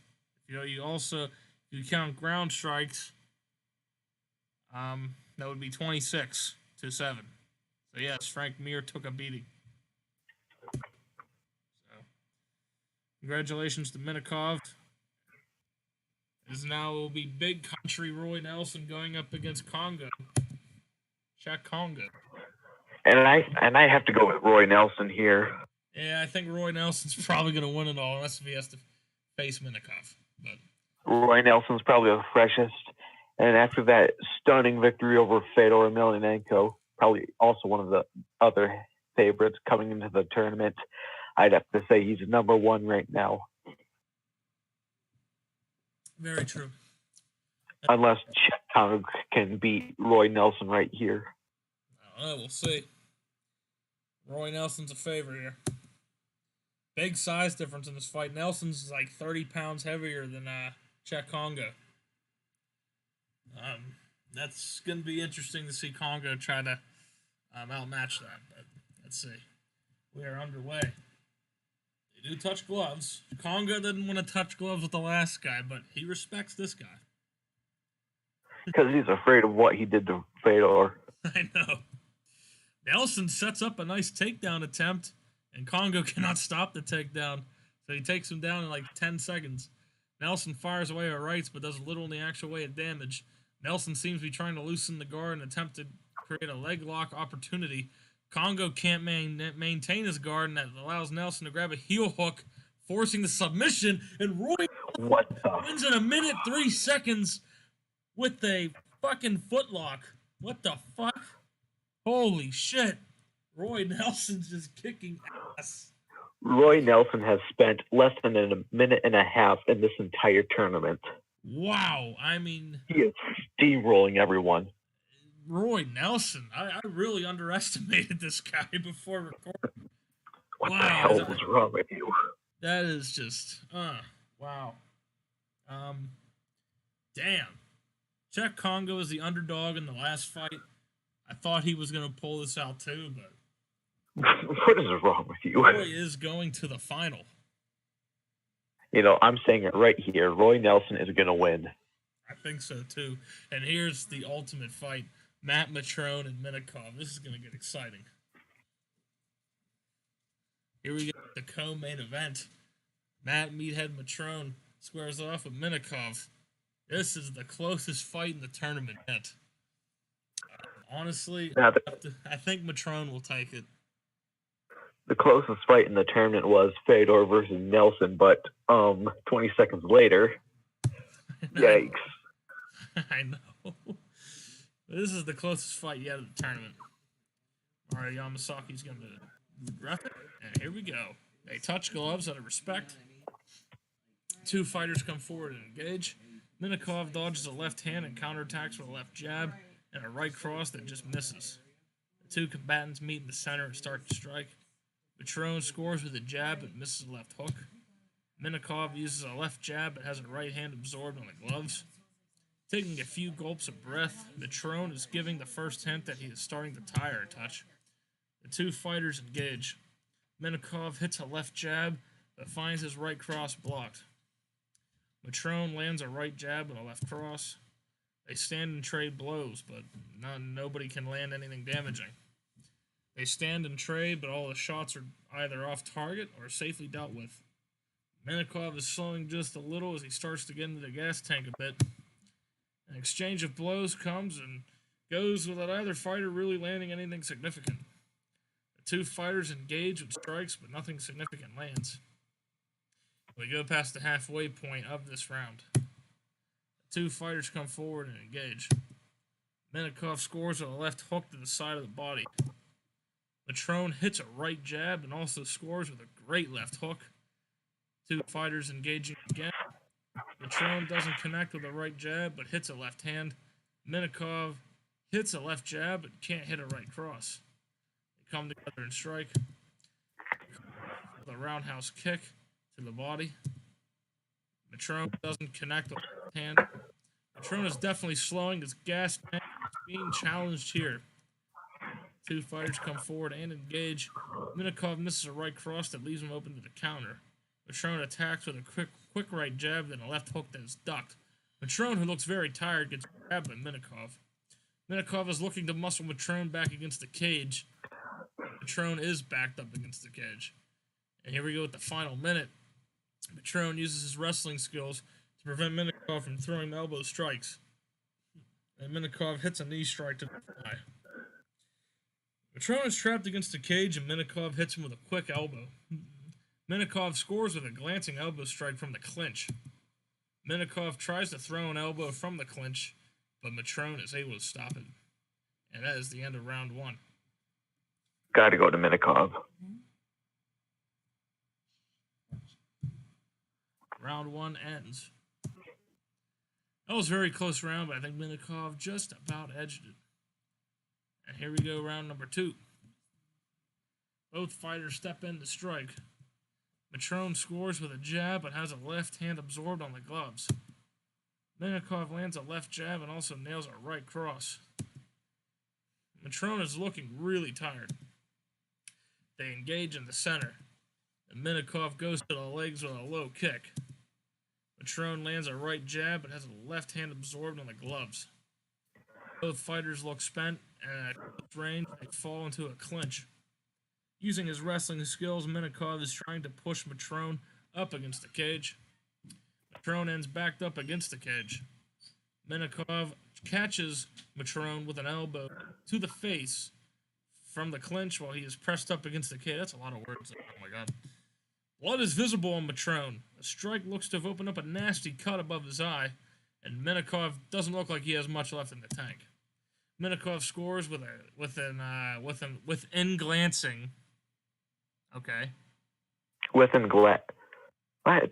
You count ground strikes, that would be 26 to 7. So yes, Frank Mir took a beating. So congratulations to Minikov. As now will be big country Roy Nelson going up against Congo. Czech Congo. And I have to go with Roy Nelson here. Yeah, I think Roy Nelson's probably going to win it all unless he has to face Minikov. But Roy Nelson's probably the freshest. And after that stunning victory over Fedor Emelianenko, probably also one of the other favorites coming into the tournament, I'd have to say he's number 1 right now. Very true. Unless Czech can beat Roy Nelson right here. I don't know, we'll see. Roy Nelson's a favorite here. Big size difference in this fight. Nelson's like 30 pounds heavier than Czech Congo. That's going to be interesting to see Congo try to outmatch that. But let's see. We are underway. They do touch gloves. Congo didn't want to touch gloves with the last guy, but he respects this guy. Because he's afraid of what he did to Fedor. I know. Nelson sets up a nice takedown attempt, and Congo cannot stop the takedown. So he takes him down in like 10 seconds. Nelson fires away with rights, but does little in the actual way of damage. Nelson seems to be trying to loosen the guard and attempt to create a leg lock opportunity. Congo can't maintain his guard, and that allows Nelson to grab a heel hook, forcing the submission, and Roy What the? wins in 1:03 with a fucking footlock. What the fuck? Holy shit. Roy Nelson's just kicking ass. Roy Nelson has spent less than a minute and a half in this entire tournament. Wow. I mean, he is steamrolling everyone. Roy Nelson. I really underestimated this guy before recording. What the hell is wrong with you? That is just, wow. Damn. Czech Congo is the underdog in the last fight. I thought he was going to pull this out too, but what is wrong with you? Roy is going to the final. You know, I'm saying it right here. Roy Nelson is going to win. I think so too. And here's the ultimate fight. Matt Mitrone and Minikov. This is going to get exciting. Here we go. The co-main event. Matt Meathead Mitrone squares off with Minikov. This is the closest fight in the tournament yet. Honestly, I think Mitrone will take it. The closest fight in the tournament was Fedor versus Nelson, but 20 seconds later, yikes. I know. This is the closest fight yet of the tournament. All right, Yamasaki's going to ref it, and here we go. They touch gloves out of respect. Two fighters come forward and engage. Minikov dodges a left hand and counterattacks with a left jab and a right cross that just misses. The two combatants meet in the center and start to strike. Mitrone scores with a jab but misses a left hook. Minikov uses a left jab but has a right hand absorbed on the gloves. Taking a few gulps of breath, Mitrone is giving the first hint that he is starting to tire a touch. The two fighters engage. Minikov hits a left jab but finds his right cross blocked. Mitrone lands a right jab and a left cross. They stand and trade blows, but nobody can land anything damaging. They stand and trade, but all the shots are either off target or safely dealt with. Minikov is slowing just a little as he starts to get into the gas tank a bit. An exchange of blows comes and goes without either fighter really landing anything significant. The two fighters engage with strikes, but nothing significant lands. We go past the halfway point of this round. The two fighters come forward and engage. Minikov scores with a left hook to the side of the body. Mitrone hits a right jab and also scores with a great left hook. Two fighters engaging again. Mitrone doesn't connect with a right jab but hits a left hand. Minikov hits a left jab but can't hit a right cross. They come together and strike. With a roundhouse kick to the body. Mitrone doesn't connect with the left hand. Mitrone is definitely slowing his gas tank. He's being challenged here. Two fighters come forward and engage. Minikov misses a right cross that leaves him open to the counter. Mitrone attacks with a quick right jab, then a left hook that is ducked. Mitrone, who looks very tired, gets grabbed by Minikov. Minikov is looking to muscle Mitrone back against the cage. Mitrone is backed up against the cage. And here we go with the final minute. Mitrone uses his wrestling skills to prevent Minikov from throwing elbow strikes. And Minikov hits a knee strike to the thigh. Mitrone is trapped against the cage and Minikov hits him with a quick elbow. Minikov scores with a glancing elbow strike from the clinch. Minikov tries to throw an elbow from the clinch, but Mitrone is able to stop it. And that is the end of round one. Gotta go to Minikov. Round one ends. That was a very close round, but I think Minikov just about edged it. And here we go, round number two. Both fighters step in to strike. Mitrone scores with a jab, but has a left hand absorbed on the gloves. Minikov lands a left jab and also nails a right cross. Mitrone is looking really tired. They engage in the center, and Minikov goes to the legs with a low kick. Mitrone lands a right jab, but has a left hand absorbed on the gloves. Both fighters look spent, and at close range, they fall into a clinch. Using his wrestling skills, Minikov is trying to push Mitrone up against the cage. Mitrone ends backed up against the cage. Minikov catches Mitrone with an elbow to the face, from the clinch while he is pressed up against the cage. That's a lot of words. Oh my god. Blood is visible on Matrone. A strike looks to have opened up a nasty cut above his eye, and Minikov doesn't look like he has much left in the tank. Minikov scores within glancing. Okay. Within what? That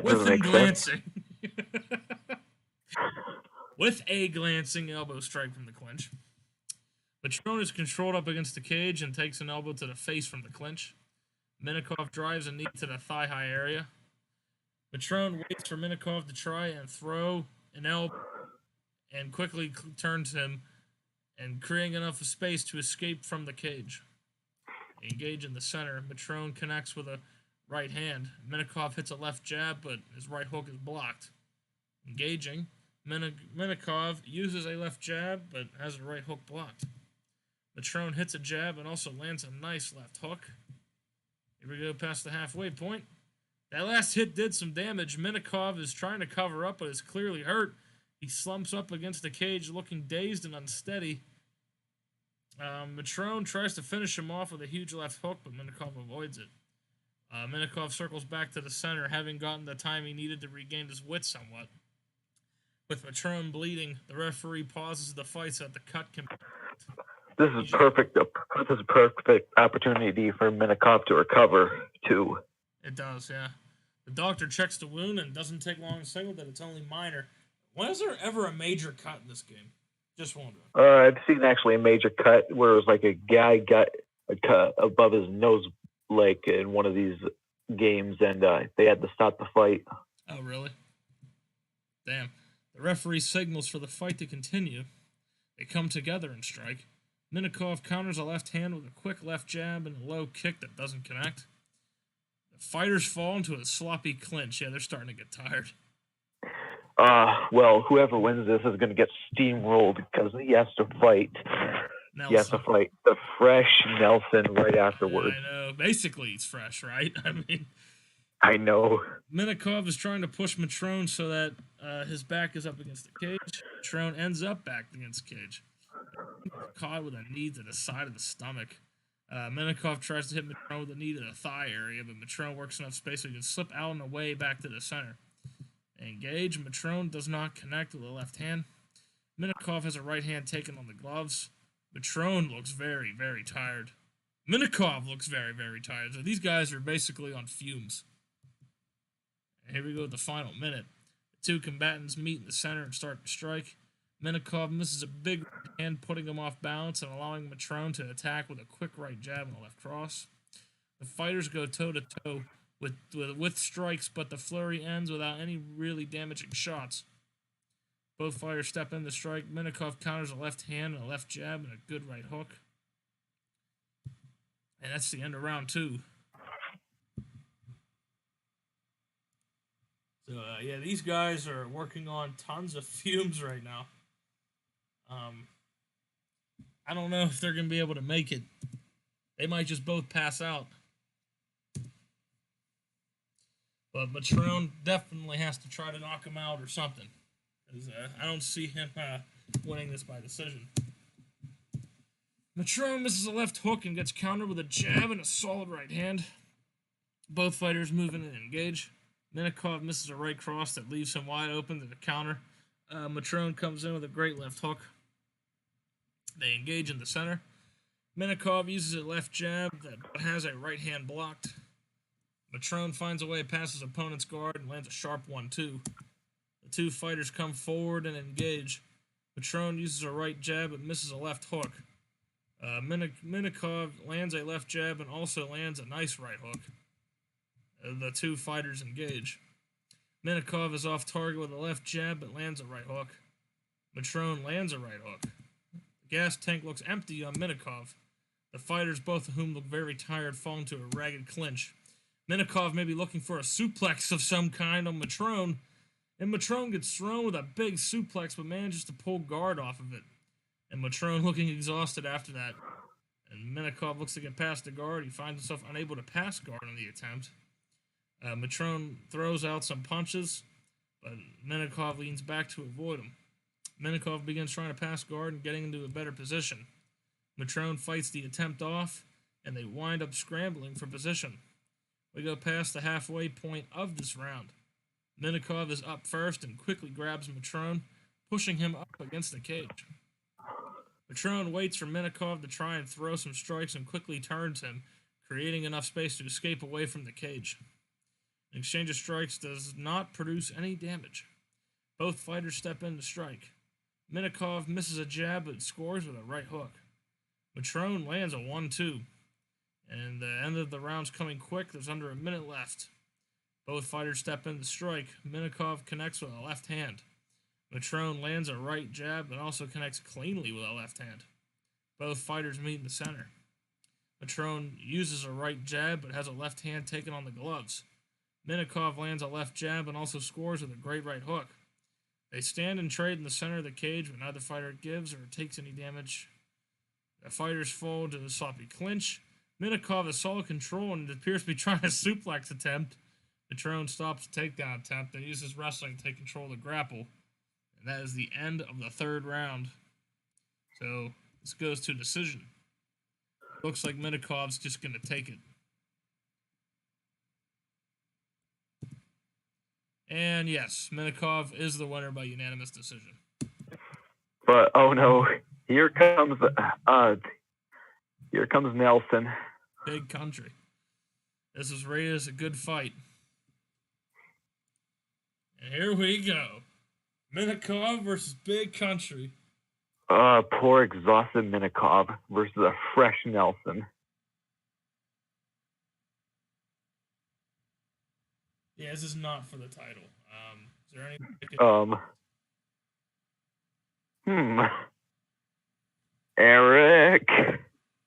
doesn't make glancing. sense. With a glancing elbow strike from the clinch. Matrone is controlled up against the cage and takes an elbow to the face from the clinch. Minikov drives a knee to the thigh-high area. Matrone waits for Minikov to try and throw an elbow and quickly turns him and creating enough space to escape from the cage. Engage in the center. Matrone connects with a right hand. Minikov hits a left jab, but his right hook is blocked. Engaging. Minikov uses a left jab, but has a right hook blocked. Matrone hits a jab and also lands a nice left hook. Here we go past the halfway point. That last hit did some damage. Minikov is trying to cover up, but is clearly hurt. He slumps up against the cage, looking dazed and unsteady. Matrone tries to finish him off with a huge left hook, but Minikov avoids it. Minikov circles back to the center, having gotten the time he needed to regain his wits somewhat. With Matrone bleeding, the referee pauses the fight so that the cut can be... This is perfect. This is a perfect opportunity for Minikov to recover, too. It does, yeah. The doctor checks the wound and doesn't take long to signal that it's only minor. When is there ever a major cut in this game? Just wondering. I've seen actually a major cut where it was like a guy got a cut above his nose, like in one of these games, and they had to stop the fight. Oh, really? Damn. The referee signals for the fight to continue. They come together and strike. Minikov counters a left hand with a quick left jab and a low kick that doesn't connect. The fighters fall into a sloppy clinch. Yeah, they're starting to get tired. Well, whoever wins this is going to get steamrolled because he has to fight. Nelson. He has to fight the fresh Nelson right afterwards. I know. Basically, he's fresh, right? I mean... I know. Minikov is trying to push Matrone so that his back is up against the cage. Matrone ends up back against the cage. Caught with a knee to the side of the stomach. Minikov tries to hit Matrone with a knee to the thigh area, but Matrone works enough space so he can slip out and away back to the center. Engage. Matrone does not connect with the left hand. Minikov has a right hand taken on the gloves. Matrone looks very, very tired. Minikov looks very, very tired. So these guys are basically on fumes. And here we go with the final minute. The two combatants meet in the center and start to strike. Minikov misses a big right hand, putting him off balance and allowing Matrone to attack with a quick right jab and a left cross. The fighters go toe-to-toe with strikes, but the flurry ends without any really damaging shots. Both fighters step in to strike. Minikov counters a left hand and a left jab and a good right hook. And that's the end of round 2. So, yeah, these guys are working on tons of fumes right now. I don't know if they're going to be able to make it. They might just both pass out. But Matrone definitely has to try to knock him out or something. Because I don't see him winning this by decision. Matrone misses a left hook and gets countered with a jab and a solid right hand. Both fighters move in and engage. Minikov misses a right cross that leaves him wide open to the counter. Matrone comes in with a great left hook. They engage in the center. Minikov uses a left jab that has a right hand blocked. Matrone finds a way past his opponent's guard and lands a sharp 1-2. The two fighters come forward and engage. Matrone uses a right jab but misses a left hook. Minikov lands a left jab and also lands a nice right hook. The two fighters engage. Minikov is off target with a left jab but lands a right hook. Matrone lands a right hook. The gas tank looks empty on Minikov. The fighters, both of whom look very tired, fall into a ragged clinch. Minikov may be looking for a suplex of some kind on Matrone, and Matrone gets thrown with a big suplex but manages to pull guard off of it. And Matrone looking exhausted after that. And Minikov looks to get past the guard. He finds himself unable to pass guard on the attempt. Matrone throws out some punches, but Minikov leans back to avoid them. Minikov begins trying to pass guard and getting into a better position. Matrone fights the attempt off, and they wind up scrambling for position. We go past the halfway point of this round. Minikov is up first and quickly grabs Matrone, pushing him up against the cage. Matrone waits for Minikov to try and throw some strikes and quickly turns him, creating enough space to escape away from the cage. An exchange of strikes does not produce any damage. Both fighters step in to strike. Minikov misses a jab but scores with a right hook. Matrone lands a 1-2. And the end of the round's coming quick. There's under a minute left. Both fighters step in to strike. Minikov connects with a left hand. Matrone lands a right jab and also connects cleanly with a left hand. Both fighters meet in the center. Matrone uses a right jab but has a left hand taken on the gloves. Minikov lands a left jab and also scores with a great right hook. They stand and trade in the center of the cage, but neither fighter gives or takes any damage. The fighters fold to a sloppy clinch. Minikov has solid control and it appears to be trying a suplex attempt. Matrone stops the takedown attempt and uses wrestling to take control of the grapple. And that is the end of the third round. So this goes to a decision. Looks like Minikov's just going to take it. And yes, Minikov is the winner by unanimous decision. But oh no, here comes Nelson. Big country. This is rated as a good fight. And here we go. Minikov versus Big Country. Poor exhausted Minikov versus a fresh Nelson. Yeah, this is not for the title. Is there any? Eric.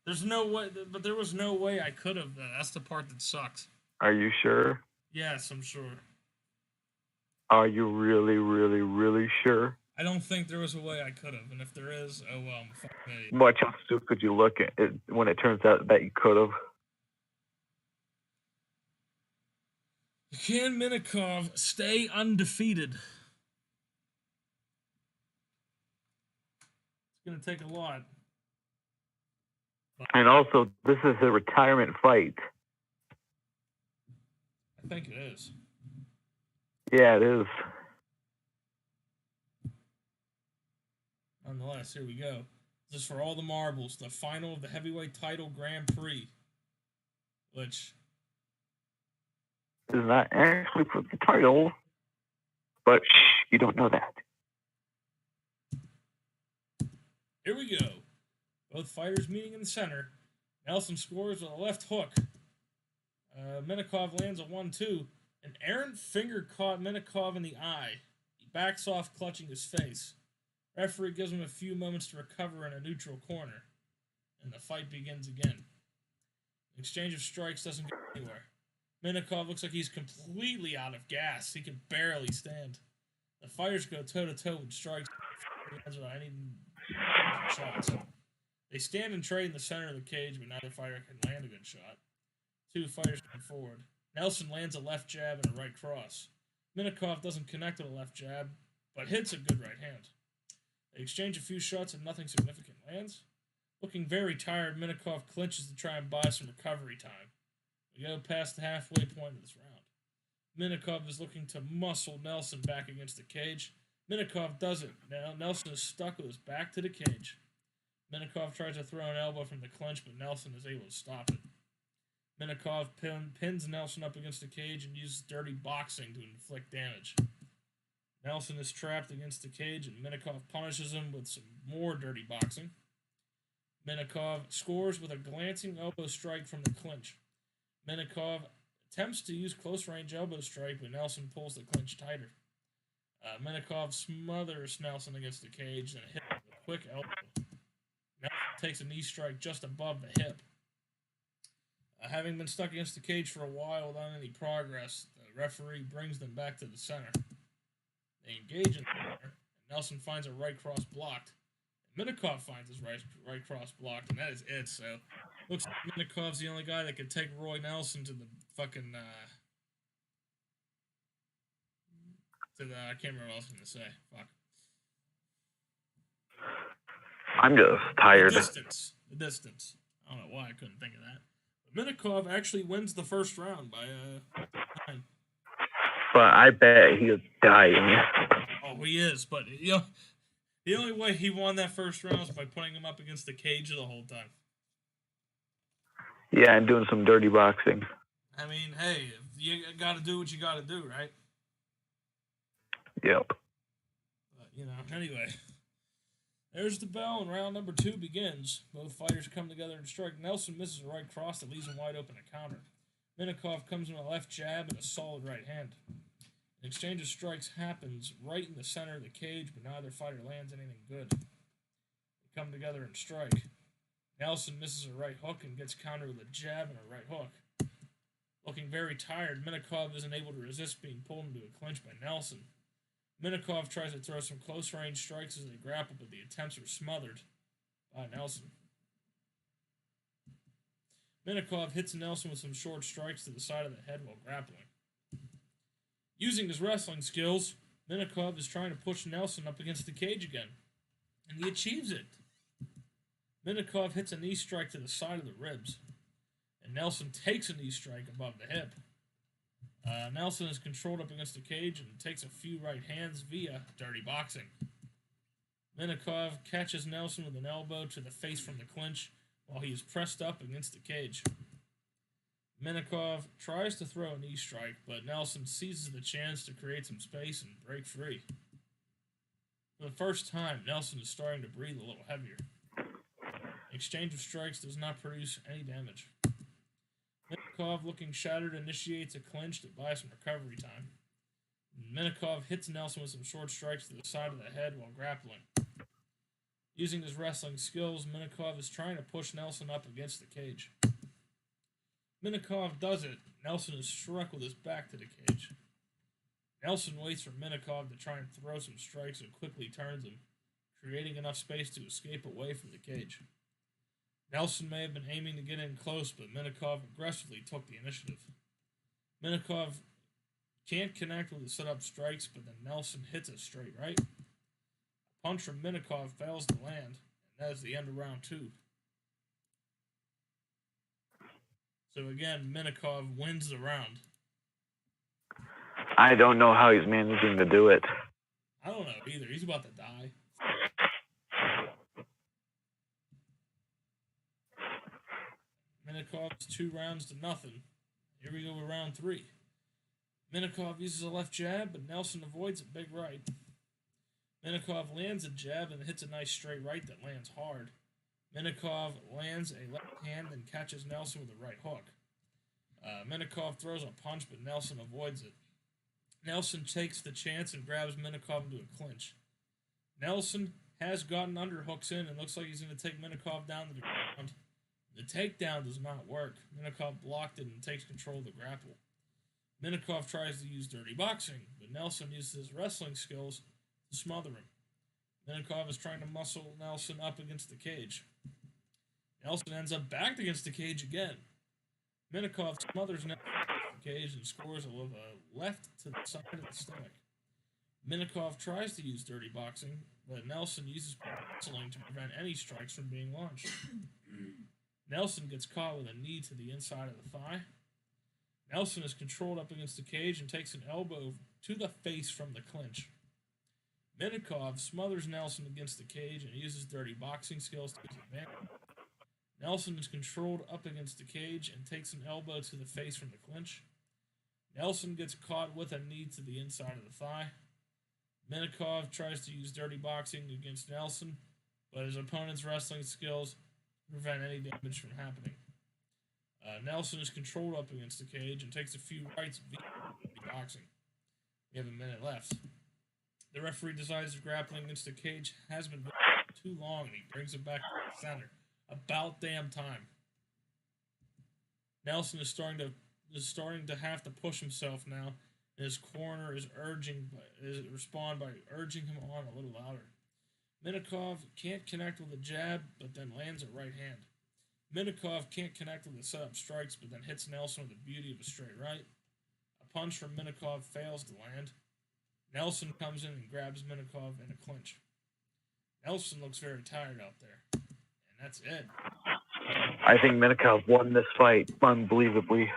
There's no way, but there was no way I could have. That's the part that sucks. Are you sure? Yes, I'm sure. Are you really, really, really sure? I don't think there was a way I could have, and if there is, oh well, I'm fucking idiot. Much how stupid could you look at it when it turns out that you could have? Can Minikov stay undefeated? It's going to take a lot. And also, this is a retirement fight. I think it is. Yeah, it is. Nonetheless, here we go. This is for all the marbles. The final of the heavyweight title Grand Prix. Which is not actually for the title. But shh, you don't know that. Here we go. Both fighters meeting in the center. Nelson scores with a left hook. Minikov lands a 1-2. An errant finger caught Minikov in the eye. He backs off, clutching his face. Referee gives him a few moments to recover in a neutral corner. And the fight begins again. The exchange of strikes doesn't go anywhere. Minikov looks like he's completely out of gas. He can barely stand. The fighters go toe-to-toe with strikes without any shots. They stand and trade in the center of the cage, but neither fighter can land a good shot. Two fighters come forward. Nelson lands a left jab and a right cross. Minikov doesn't connect with a left jab, but hits a good right hand. They exchange a few shots and nothing significant lands. Looking very tired, Minikov clinches to try and buy some recovery time. We go past the halfway point of this round. Minikov is looking to muscle Nelson back against the cage. Minikov does it. Now Nelson is stuck with his back to the cage. Minikov tries to throw an elbow from the clinch, but Nelson is able to stop it. Minikov pins Nelson up against the cage and uses dirty boxing to inflict damage. Nelson is trapped against the cage, and Minikov punishes him with some more dirty boxing. Minikov scores with a glancing elbow strike from the clinch. Minikov attempts to use close-range elbow strike, but Nelson pulls the clinch tighter. Minikov smothers Nelson against the cage and hits him with a quick elbow. Nelson takes a knee strike just above the hip. Having been stuck against the cage for a while without any progress, the referee brings them back to the center. They engage in the center, and Nelson finds a right cross blocked. Minikov finds his right cross blocked, and that is it. So, looks like Minikov's the only guy that could take Roy Nelson to the fucking, I can't remember what I was going to say. Fuck. I'm just tired. Distance. the distance. I don't know why I couldn't think of that. But Minikov actually wins the first round by 9. But I bet he is dying. Oh, he is. But the only way he won that first round was by putting him up against the cage the whole time. Yeah, and doing some dirty boxing. I mean, hey, you got to do what you got to do, right? Yep. But, anyway. There's the bell, and round number 2 begins. Both fighters come together and strike. Nelson misses a right cross that leaves him wide open to counter. Minikov comes with a left jab and a solid right hand. An exchange of strikes happens right in the center of the cage, but neither fighter lands anything good. They come together and strike. Nelson misses a right hook and gets countered with a jab and a right hook. Looking very tired, Minikov isn't able to resist being pulled into a clinch by Nelson. Minikov tries to throw some close-range strikes as they grapple, but the attempts are smothered by Nelson. Minikov hits Nelson with some short strikes to the side of the head while grappling. Using his wrestling skills, Minikov is trying to push Nelson up against the cage again, and he achieves it. Minikov hits a knee strike to the side of the ribs, and Nelson takes a knee strike above the hip. Nelson is controlled up against the cage and takes a few right hands via dirty boxing. Minikov catches Nelson with an elbow to the face from the clinch while he is pressed up against the cage. Minikov tries to throw a knee strike, but Nelson seizes the chance to create some space and break free. For the first time, Nelson is starting to breathe a little heavier. The exchange of strikes does not produce any damage. Minikov, looking shattered, initiates a clinch to buy some recovery time. Minikov hits Nelson with some short strikes to the side of the head while grappling. Using his wrestling skills, Minikov is trying to push Nelson up against the cage. Minikov does it. Nelson is struck with his back to the cage. Nelson waits for Minikov to try and throw some strikes and quickly turns him, creating enough space to escape away from the cage. Nelson may have been aiming to get in close, but Minikov aggressively took the initiative. Minikov can't connect with the set-up strikes, but then Nelson hits a straight right. A punch from Minikov fails to land, and that is the end of round 2. So again, Minikov wins the round. I don't know how he's managing to do it. I don't know either. He's about to die. Minikov's 2 rounds to nothing. Here we go with round 3. Minikov uses a left jab, but Nelson avoids a big right. Minikov lands a jab and hits a nice straight right that lands hard. Minikov lands a left hand and catches Nelson with a right hook. Minikov throws a punch, but Nelson avoids it. Nelson takes the chance and grabs Minikov into a clinch. Nelson has gotten underhooks in and looks like he's going to take Minikov down to the ground. The takedown does not work. Minikov blocked it and takes control of the grapple. Minikov tries to use dirty boxing, but Nelson uses his wrestling skills to smother him. Minikov is trying to muscle Nelson up against the cage. Nelson ends up backed against the cage again. Minikov smothers Nelson against the cage and scores a left to the side of the stomach. Minikov tries to use dirty boxing, but Nelson uses wrestling to prevent any strikes from being launched. Nelson gets caught with a knee to the inside of the thigh. Nelson is controlled up against the cage and takes an elbow to the face from the clinch. Minikov smothers Nelson against the cage and uses dirty boxing skills to his advantage. Nelson is controlled up against the cage and takes an elbow to the face from the clinch. Nelson gets caught with a knee to the inside of the thigh. Minikov tries to use dirty boxing against Nelson, but his opponent's wrestling skills prevent any damage from happening. Nelson is controlled up against the cage and takes a few rights via boxing. We have a minute left. The referee decides the grappling against the cage has been too long and he brings it back to the center. About damn time. Nelson is starting to have to push himself now, and his corner is respond by urging him on a little louder. Minikov can't connect with a jab, but then lands a right hand. Minikov can't connect with the setup strikes, but then hits Nelson with the beauty of a straight right. A punch from Minikov fails to land. Nelson comes in and grabs Minikov in a clinch. Nelson looks very tired out there, and that's it. I think Minikov won this fight unbelievably.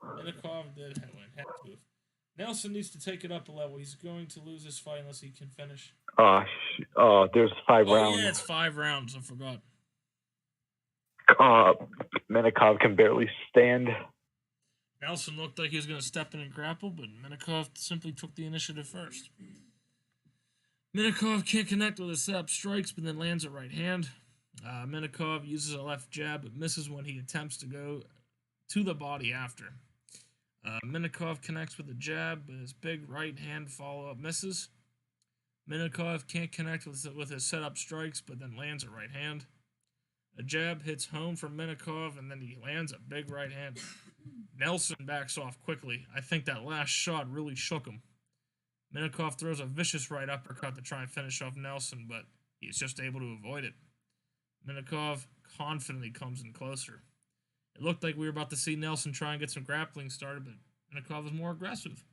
Minikov did win. Had to have. Nelson needs to take it up a level. He's going to lose this fight unless he can finish. There's 5 rounds. Oh, yeah, it's 5 rounds. I forgot. Minikov can barely stand. Nelson looked like he was going to step in and grapple, but Minikov simply took the initiative first. Minikov can't connect with his setup strikes, but then lands a right hand. Minikov uses a left jab, but misses when he attempts to go to the body after. Minikov connects with a jab, but his big right hand follow-up misses. Minikov can't connect with his setup strikes, but then lands a right hand. A jab hits home from Minikov, and then he lands a big right hand. Nelson backs off quickly. I think that last shot really shook him. Minikov throws a vicious right uppercut to try and finish off Nelson, but he's just able to avoid it. Minikov confidently comes in closer. It looked like we were about to see Nelson try and get some grappling started, but Minikov was more aggressive.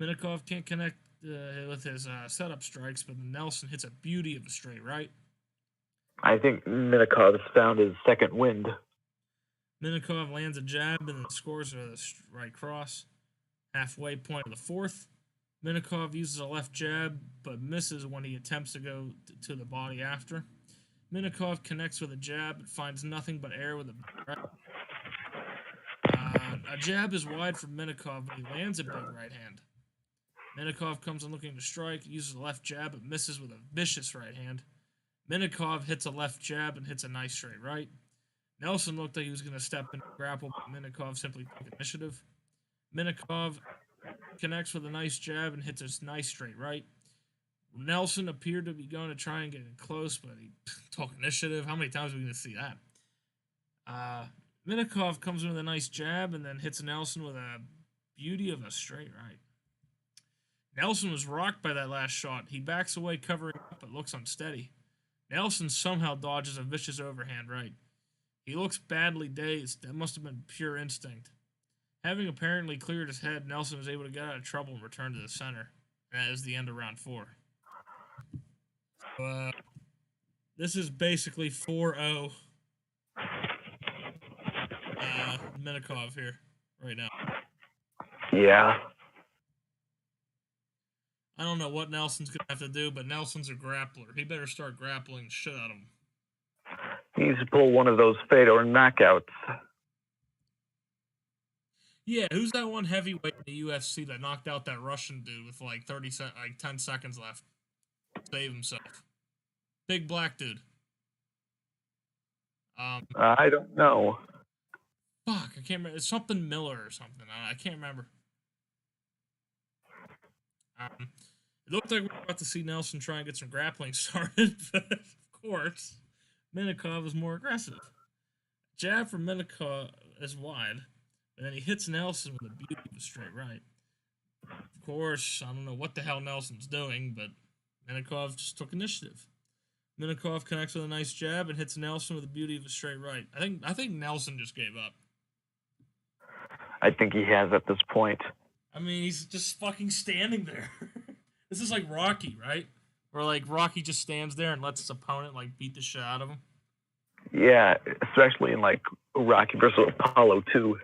Minikov can't connect with his setup strikes, but Nelson hits a beauty of a straight right. I think Minikov has found his second wind. Minikov lands a jab and then scores a right cross. Halfway point of the fourth. Minikov uses a left jab, but misses when he attempts to go to the body after. Minikov connects with a jab, but finds nothing but air with a right. A jab is wide from Minikov, but he lands a big right hand. Minikov comes in looking to strike, uses a left jab, but misses with a vicious right hand. Minikov hits a left jab and hits a nice straight right. Nelson looked like he was going to step in and grapple, but Minikov simply took initiative. Minikov connects with a nice jab and hits a nice straight right. Nelson appeared to be going to try and get in close, but he took initiative. How many times are we going to see that? Minikov comes in with a nice jab and then hits Nelson with a beauty of a straight right. Nelson was rocked by that last shot. He backs away, covering up, but looks unsteady. Nelson somehow dodges a vicious overhand right. He looks badly dazed. That must have been pure instinct. Having apparently cleared his head, Nelson was able to get out of trouble and return to the center. That is the end of round 4. So, this is basically 4-0 Minikov here right now. Yeah. I don't know what Nelson's going to have to do, but Nelson's a grappler. He better start grappling the shit out of him. He needs to pull one of those Fedor knockouts. Yeah, who's that one heavyweight in the UFC that knocked out that Russian dude with like 10 seconds left? Save himself. Big black dude. I don't know. Fuck, I can't remember. It's something Miller or something. I can't remember. It looked like we were about to see Nelson try and get some grappling started, but of course, Minikov was more aggressive. Jab from Minikov is wide, and then he hits Nelson with a beauty of a straight right. Of course, I don't know what the hell Nelson's doing, but Minikov just took initiative. Minikov connects with a nice jab and hits Nelson with the beauty of a straight right. I think Nelson just gave up. I think he has at this point. I mean, he's just fucking standing there. This is like Rocky, right? Where like Rocky just stands there and lets his opponent like beat the shit out of him. Yeah, especially in like Rocky versus Apollo 2.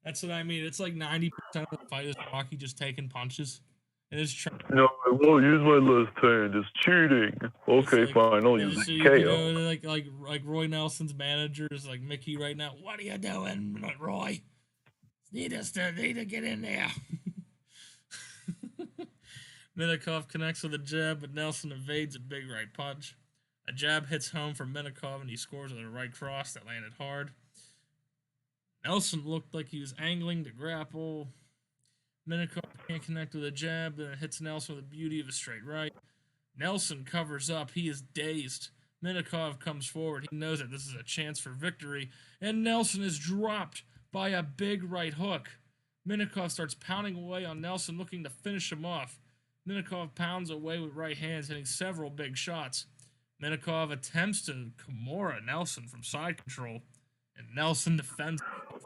That's what I mean. It's like 90% of the fight is Rocky just taking punches. And it's no, I won't use my left hand. It's cheating. Okay, like, fine. I'll use the KO. You know, like Roy Nelson's manager is like Mickey right now. What are you doing, Roy? Need to get in there. Minikov connects with a jab, but Nelson evades a big right punch. A jab hits home from Minikov, and he scores with a right cross that landed hard. Nelson looked like he was angling to grapple. Minikov can't connect with a jab, and it hits Nelson with the beauty of a straight right. Nelson covers up. He is dazed. Minikov comes forward. He knows that this is a chance for victory, and Nelson is dropped by a big right hook. Minikov starts pounding away on Nelson, looking to finish him off. Minikov pounds away with right hands, hitting several big shots. Minikov attempts to Kimura Nelson from side control, and Nelson defends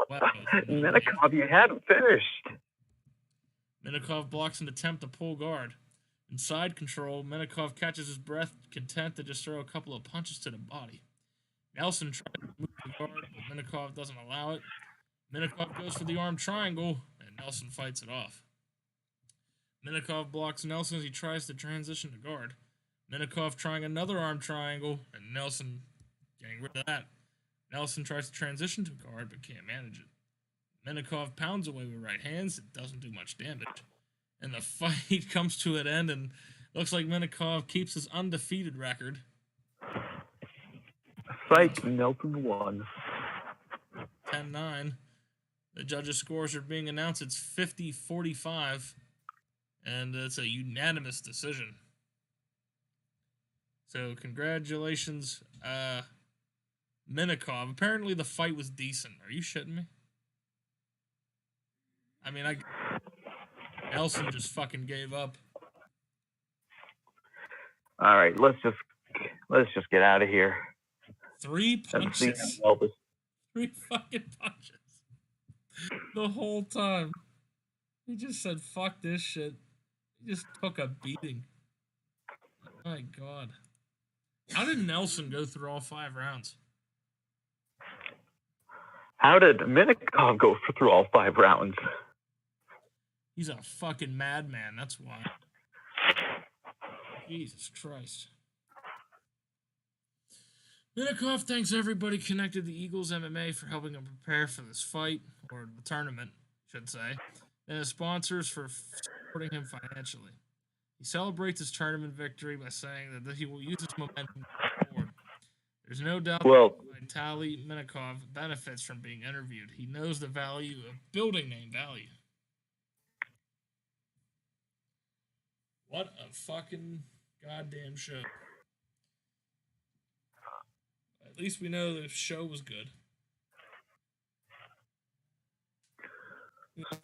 well. Minikov, you had him finished. Minikov blocks an attempt to pull guard. In side control, Minikov catches his breath, content to just throw a couple of punches to the body. Nelson tries to move the guard, but Minikov doesn't allow it. Minikov goes for the arm triangle, and Nelson fights it off. Minikov blocks Nelson as he tries to transition to guard. Minikov trying another arm triangle, and Nelson getting rid of that. Nelson tries to transition to guard, but can't manage it. Minikov pounds away with right hands. It doesn't do much damage. And the fight comes to an end, and looks like Minikov keeps his undefeated record. Fight Nelson won. 10-9. The judges' scores are being announced. It's 50-45, and it's a unanimous decision. So congratulations, Minikov. Apparently the fight was decent. Are you shitting me? I mean, Nelson just fucking gave up. All right, let's just get out of here. 3 punches. 3 fucking punches. The whole time. He just said, fuck this shit. He just took a beating. My God. How did Nelson go through all 5 rounds? How did Minikov go through all 5 rounds? He's a fucking madman, that's why. Jesus Christ. Minikov thanks everybody connected to Eagles MMA for helping him prepare for this fight, or the tournament, I should say, and his sponsors for supporting him financially. He celebrates his tournament victory by saying that he will use his momentum forward. There's no doubt that Vitaly Minikov benefits from being interviewed. He knows the value of building name value. What a fucking goddamn show. At least we know the show was good.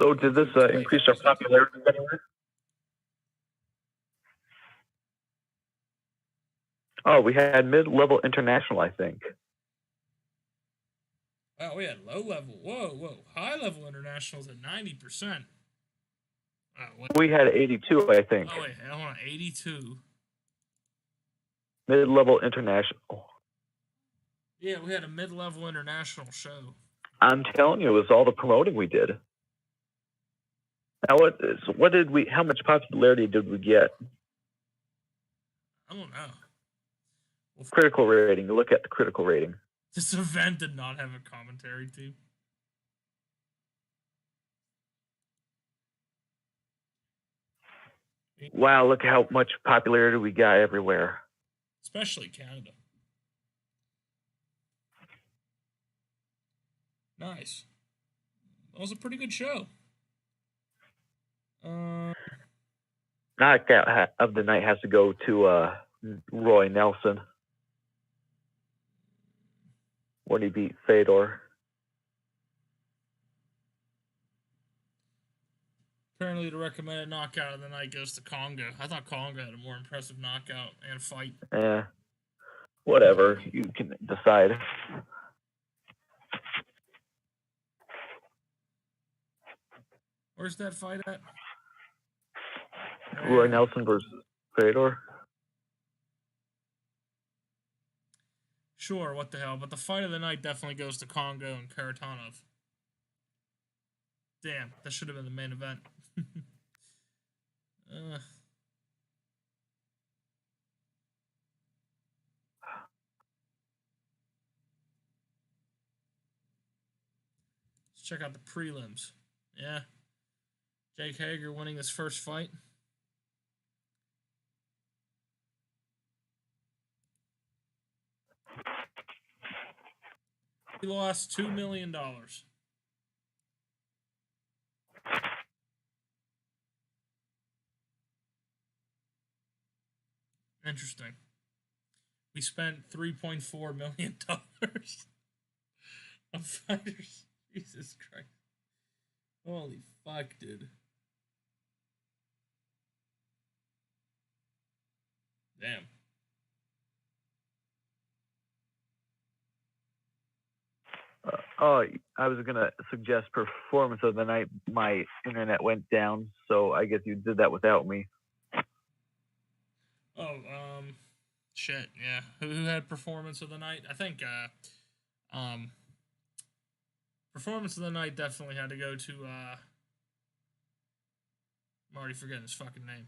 So did this increase our popularity anywhere? Oh, we had mid-level international, I think. Wow, we had low-level. Whoa. High-level internationals at 90%. We had 82, I think. Oh, wait, hold on. 82. Mid-level international. Yeah, we had a mid-level international show. I'm telling you, it was all the promoting we did. Now, what did we? How much popularity did we get? I don't know. Well, critical rating. Look at the critical rating. This event did not have a commentary team. Wow, look how much popularity we got everywhere. Especially Canada. Nice. That was a pretty good show. Knockout of the night has to go to Roy Nelson when he beat Fedor. Apparently, the recommended knockout of the night goes to Congo. I thought Congo had a more impressive knockout and fight. Yeah. Whatever. You can decide. Where's that fight at? Roy Nelson versus Fedor. Sure, what the hell. But the fight of the night definitely goes to Congo and Karatanov. Damn, that should have been the main event. Let's check out the prelims. Yeah. Jake Hager winning his first fight. He lost $2 million. Interesting. We spent $3.4 million on fighters. Jesus Christ. Holy fuck, dude. Damn. I was going to suggest performance of the night. My internet went down, so I guess you did that without me. Oh, shit, yeah. Who had performance of the night? I think, performance of the night definitely had to go to, I'm already forgetting his fucking name.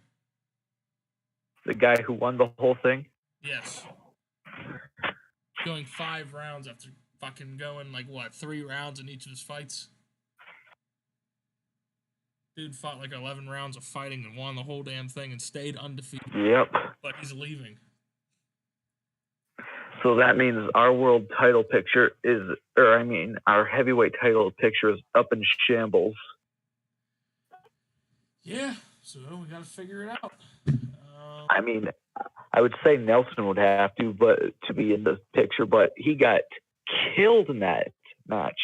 The guy who won the whole thing? Yes. Going 5 rounds after fucking going, 3 rounds in each of his fights? Dude fought 11 rounds of fighting and won the whole damn thing and stayed undefeated. Yep. But he's leaving. So that means our world title picture our heavyweight title picture is up in shambles. Yeah, so we gotta figure it out. I would say Nelson would have to be in the picture, but he got killed in that match.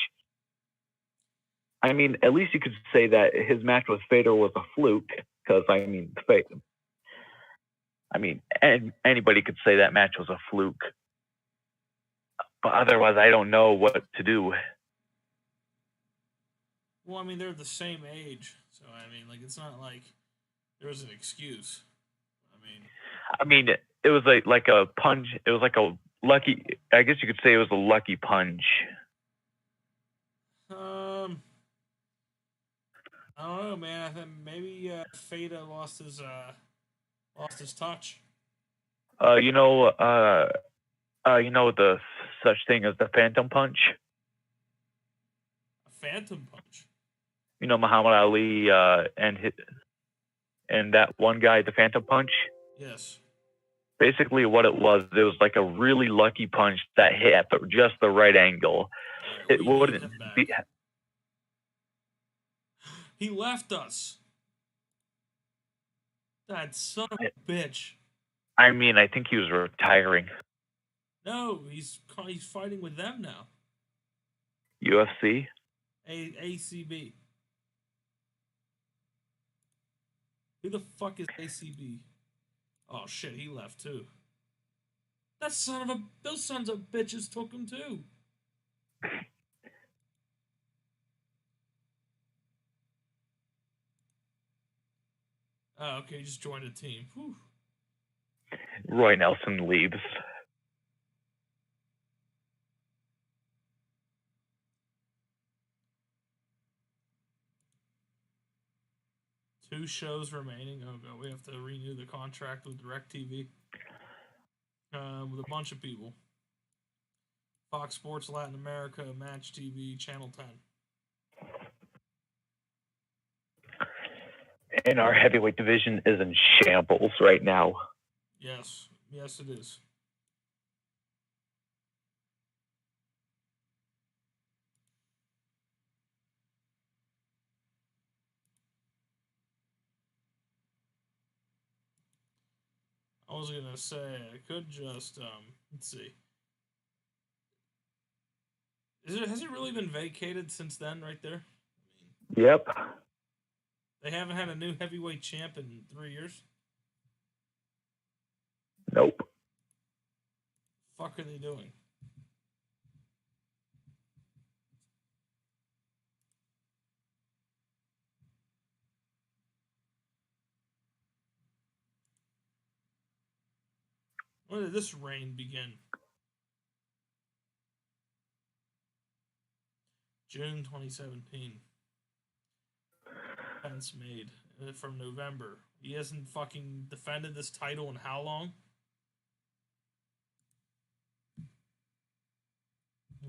I mean, at least you could say that his match with Fedor was a fluke, because anybody could say that match was a fluke. But otherwise, I don't know what to do. Well, I mean, they're the same age, so it's not like there was an excuse. It was like a punch. It was like a lucky. I guess you could say it was a lucky punch. I don't know, man. I think maybe Fedor lost his touch. The such thing as the phantom punch. A phantom punch. Muhammad Ali and that one guy, the phantom punch. Yes. Basically, what it was like a really lucky punch that hit at just the right angle. Right, it wouldn't be. He left us. That son of a bitch. I think he was retiring. No, he's fighting with them now. UFC? ACB. Who the fuck is ACB? Oh shit, he left too. Those sons of bitches took him too. Oh, okay, he just joined a team. Whew. Roy Nelson leaves. Two shows remaining. Oh god, we have to renew the contract with DirecTV. With a bunch of people. Fox Sports Latin America, Match TV, Channel 10. And our heavyweight division is in shambles right now. Yes, it is. I was gonna say I could just let's see. Has it really been vacated since then? Right there. Yep. They haven't had a new heavyweight champ in 3 years. Nope. Fuck are they doing? When did this reign begin? June 2017. Pence made from November. He hasn't fucking defended this title in how long?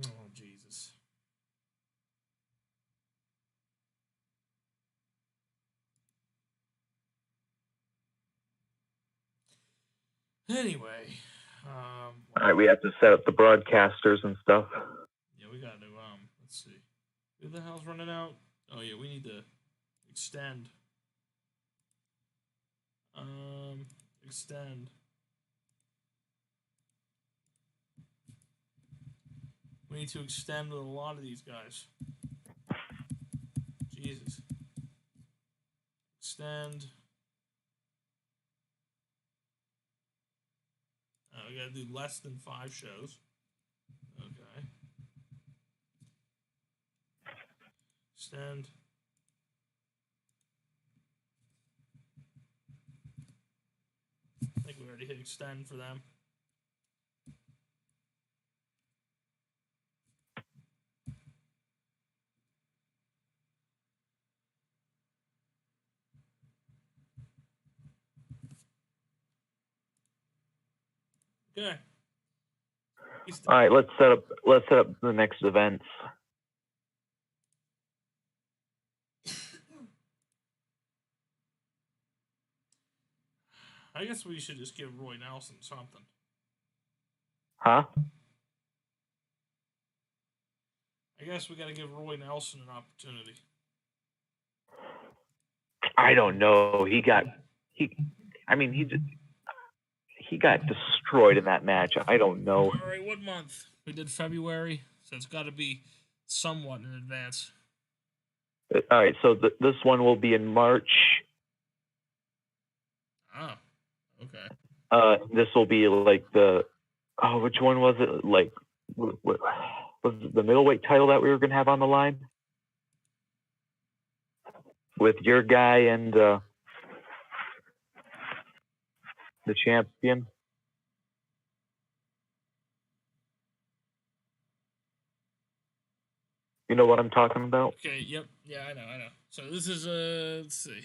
Oh, Jesus. Anyway. All right, we have to set up the broadcasters and stuff. Yeah, we got to, let's see. Who the hell's running out? Oh, yeah, we need to extend. Extend. We need to extend with a lot of these guys. Jesus. Extend. We gotta do less than 5 shows. Okay. Extend. I think we already hit extend for them. Okay. All right, let's set up the next events. I guess we should just give Roy Nelson something. Huh? I guess we got to give Roy Nelson an opportunity. I don't know. He got destroyed in that match. I don't know. All right, what month? We did February, so it's got to be somewhat in advance. All right, so this one will be in March. Oh, okay. This will be like which one was it? Like, what was it the middleweight title that we were gonna have on the line with your guy and the champion? You know what I'm talking about? Okay, yep. Yeah, I know. So this is, let's see.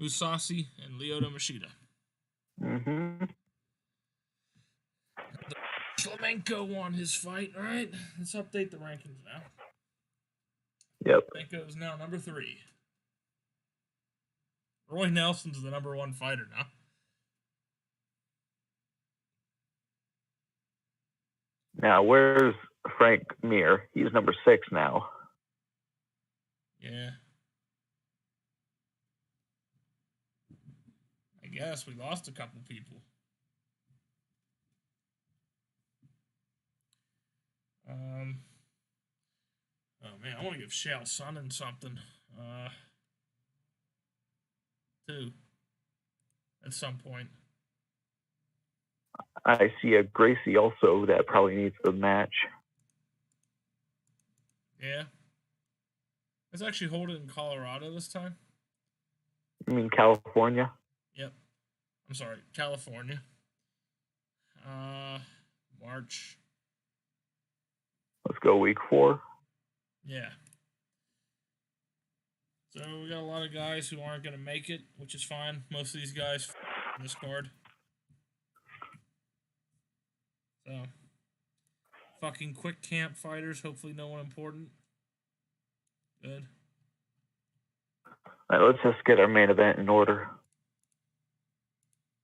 Musashi and Lyoto Machida. Mm-hmm. Flamenco won his fight, all right? Let's update the rankings now. Yep. Flamenco is now number 3. Roy Nelson's the number 1 fighter now. Now, where's Frank Mir? He's number 6 now. Yeah. I guess we lost a couple people. Oh man, I want to give Chael Sonnen something. Too. At some point. I see a Gracie also that probably needs the match. Yeah. Let's actually hold it in Colorado this time. You mean California? Yep. I'm sorry, California. March. Let's go week 4. Yeah. So we got a lot of guys who aren't going to make it, which is fine. Most of these guys in this card. So, fucking quick camp fighters. Hopefully no one important. Good. All right, let's just get our main event in order.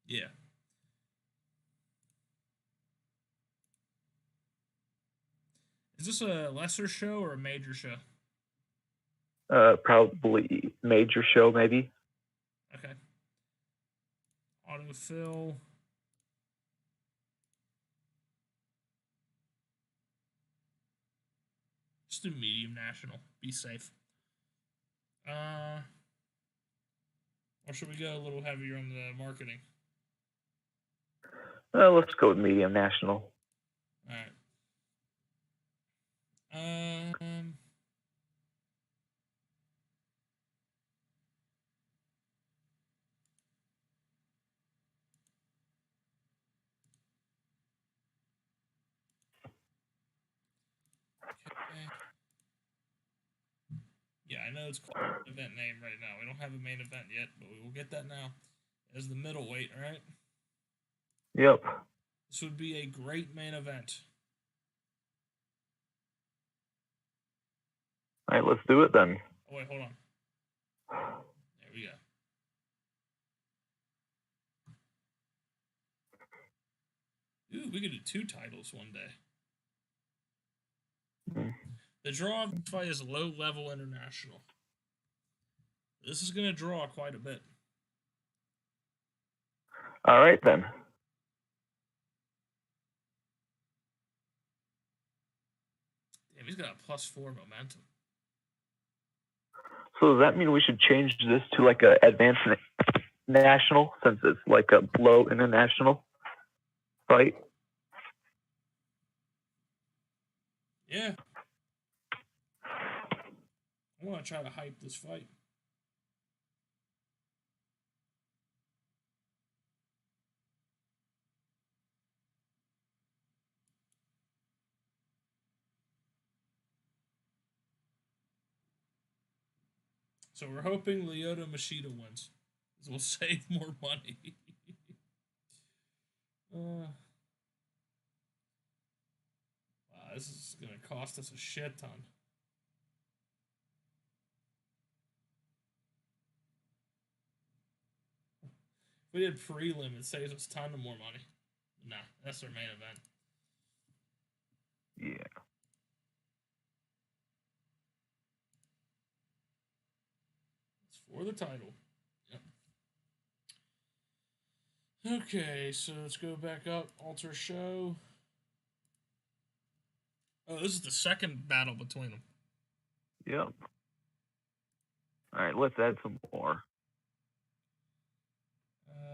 Yeah. Is this a lesser show or a major show? Probably major show, maybe. Okay. Autofill. Just do medium national. Be safe. Or should we go a little heavier on the marketing? Let's go with medium national. All right. Okay. Yeah, I know it's called an event name right now. We don't have a main event yet, but we will get that now. As the middleweight, all right? Yep. This would be a great main event. All right, let's do it then. Oh, wait, hold on. There we go. Ooh, we could do 2 titles one day. The draw of this fight is low-level international. This is going to draw quite a bit. All right, then. Damn, he's got a +4 momentum. So does that mean we should change this to like a advanced national since it's like a low international fight? Yeah. I want to try to hype this fight. So we're hoping Lyoto Machida wins. This will save more money. Wow, this is going to cost us a shit ton. If we did prelim, it saves us a ton of more money. Nah, that's our main event. Yeah. It's for the title. Yep. Okay, so let's go back up. Alter show. Oh, this is the second battle between them. Yep. All right, let's add some more.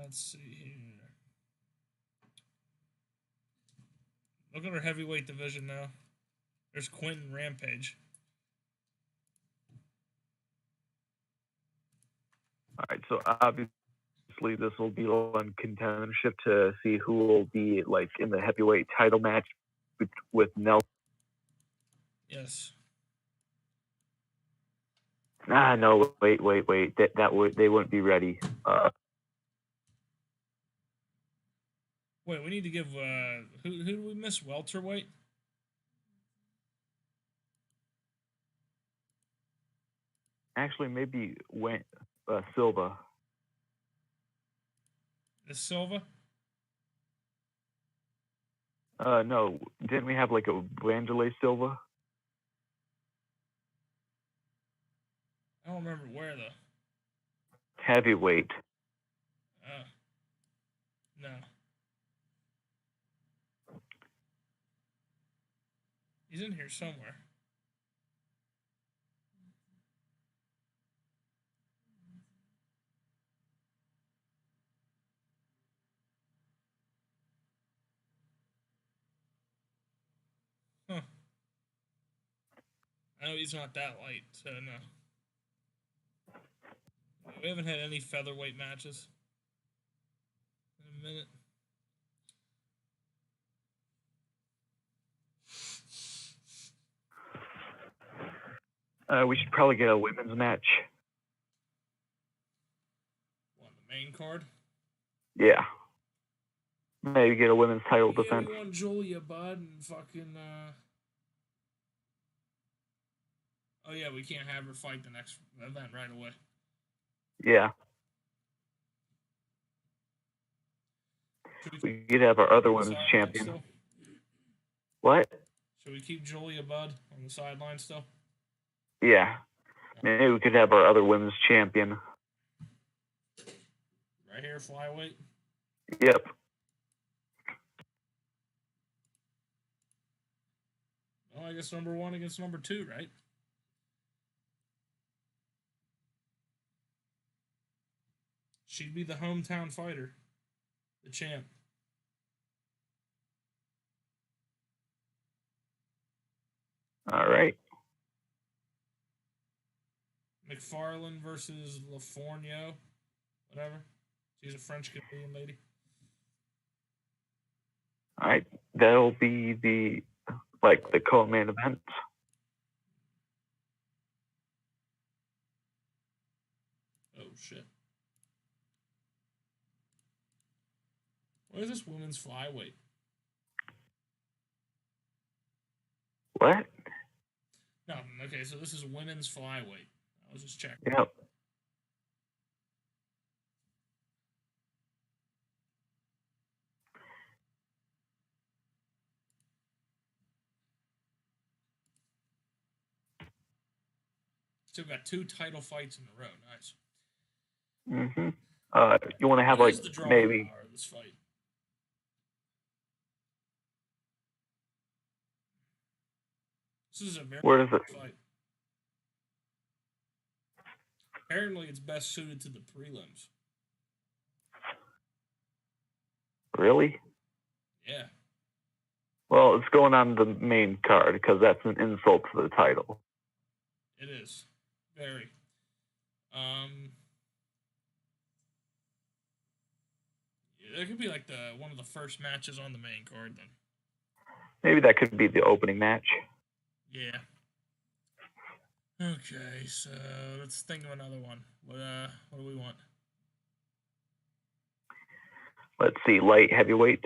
Let's see here. Look at our heavyweight division now. There's Quentin Rampage. All right, so obviously this will be on contendership to see who will be like in the heavyweight title match with Nelson. Yes. No, wait. They wouldn't be ready. Wait, we need to give who do we miss? Welterweight? Actually, maybe Silva. The Silva? No, didn't we have like a Wanderlei Silva? I don't remember where though. Heavyweight. No. He's in here somewhere. Huh. I know he's not that light, so no. We haven't had any featherweight matches in a minute. We should probably get a women's match. On the main card? Yeah. Maybe get a women's title defense. We want Julia, bud, and fucking, Oh, yeah, we can't have her fight the next event right away. Yeah. We could have our other women's champion. Still? What? Should we keep Julia Budd on the sideline still? Yeah. Maybe we could have our other women's champion. Right here, flyweight? Yep. Well, I guess number 1 against number 2, right? She'd be the hometown fighter. The champ. All right. McFarlane versus LaFornio. Whatever. She's a French-Canadian lady. All right. That'll be the co-main event. Oh, shit. What is this women's flyweight? What? No, okay, so this is women's flyweight. I was just checking. Yep. Still got 2 title fights in a row. Nice. Mm-hmm. You want to have What is the drawing maybe power of this fight? This is a very where does it fight. Apparently, it's best suited to the prelims. really? Yeah. Well, it's going on the main card because that's an insult to the title. It is. Very. It could be like one of the first matches on the main card then. Maybe that could be the opening match. Yeah. Okay, so let's think of another one. What do we want? Let's see, light heavyweight.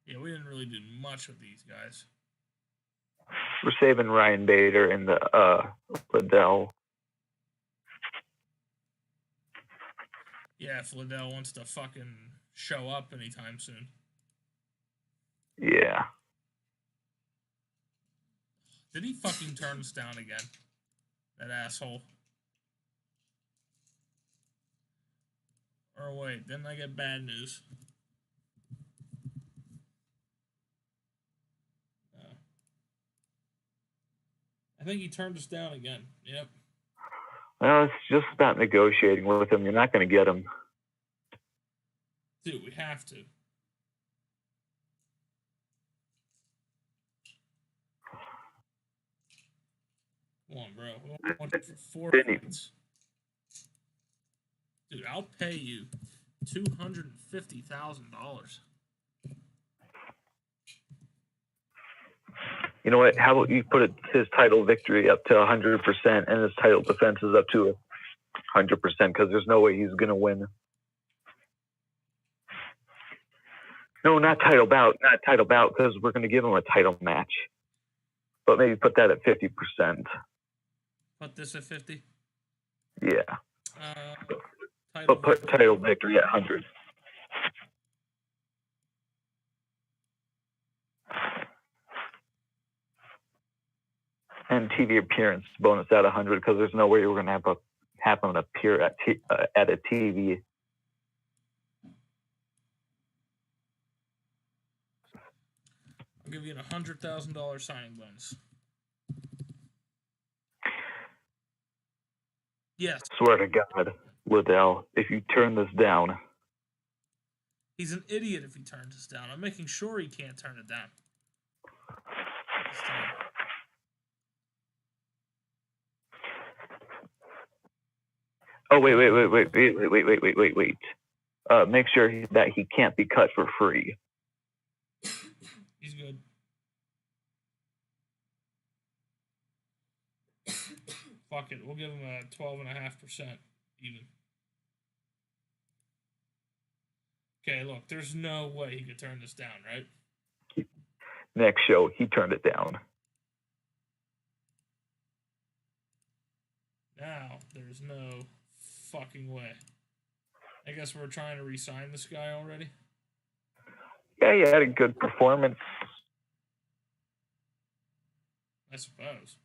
Yeah, we didn't really do much with these guys. We're saving Ryan Bader and the Liddell. Yeah, if Liddell wants to fucking show up anytime soon. Yeah. Did he fucking turn us down again? That asshole. Or wait, didn't I get bad news? No. I think he turned us down again. Yep. Well, it's just about negotiating with him. You're not going to get him. Dude, we have to. Come on, bro. I want you for 4 points. Dude, I'll pay you $250,000. You know what? How about you put his title victory up to 100% and his title defense is up to 100% because there's no way he's going to win. No, not title bout. Not title bout because we're going to give him a title match. But maybe put that at 50%. Put this at 50? Yeah. But put title victory at 100. And TV appearance bonus at 100 because there's no way we're going to have him appear at a TV. I'll give you a $100,000 signing bonus. Yes. Swear to God, Liddell, if you turn this down. He's an idiot if he turns us down. I'm making sure he can't turn it down. Oh, wait. Make sure that he can't be cut for free. He's good. Fuck it. We'll give him a 12.5% even. Okay, look, there's no way he could turn this down, right? Next show, he turned it down. Now, there's no fucking way. I guess we're trying to re-sign this guy already? Yeah, he had a good performance. I suppose.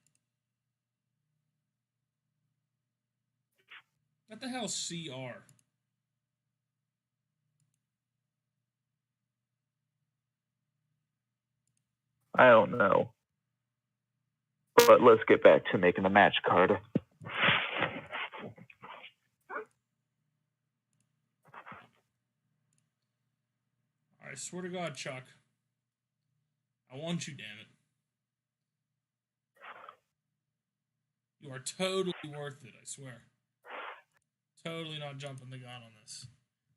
What the hell's CR? I don't know. But let's get back to making the match card. I swear to God, Chuck. I want you, damn it. You are totally worth it, I swear. Totally not jumping the gun on this.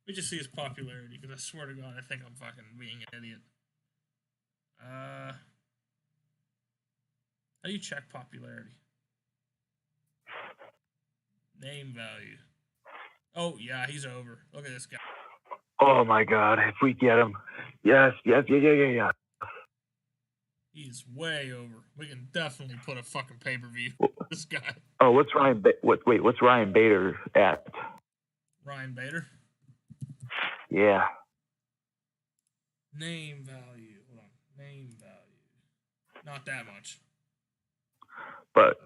Let me just see his popularity, because I swear to God, I think I'm fucking being an idiot. How do you check popularity? Name value. Oh, yeah, he's over. Look at this guy. Oh, my God. If we get him. Yes. Yeah. He's way over. We can definitely put a fucking pay-per-view. This guy. Oh, what's Ryan Bader at? Ryan Bader? Yeah. Name value. Hold on. Name value. Not that much. But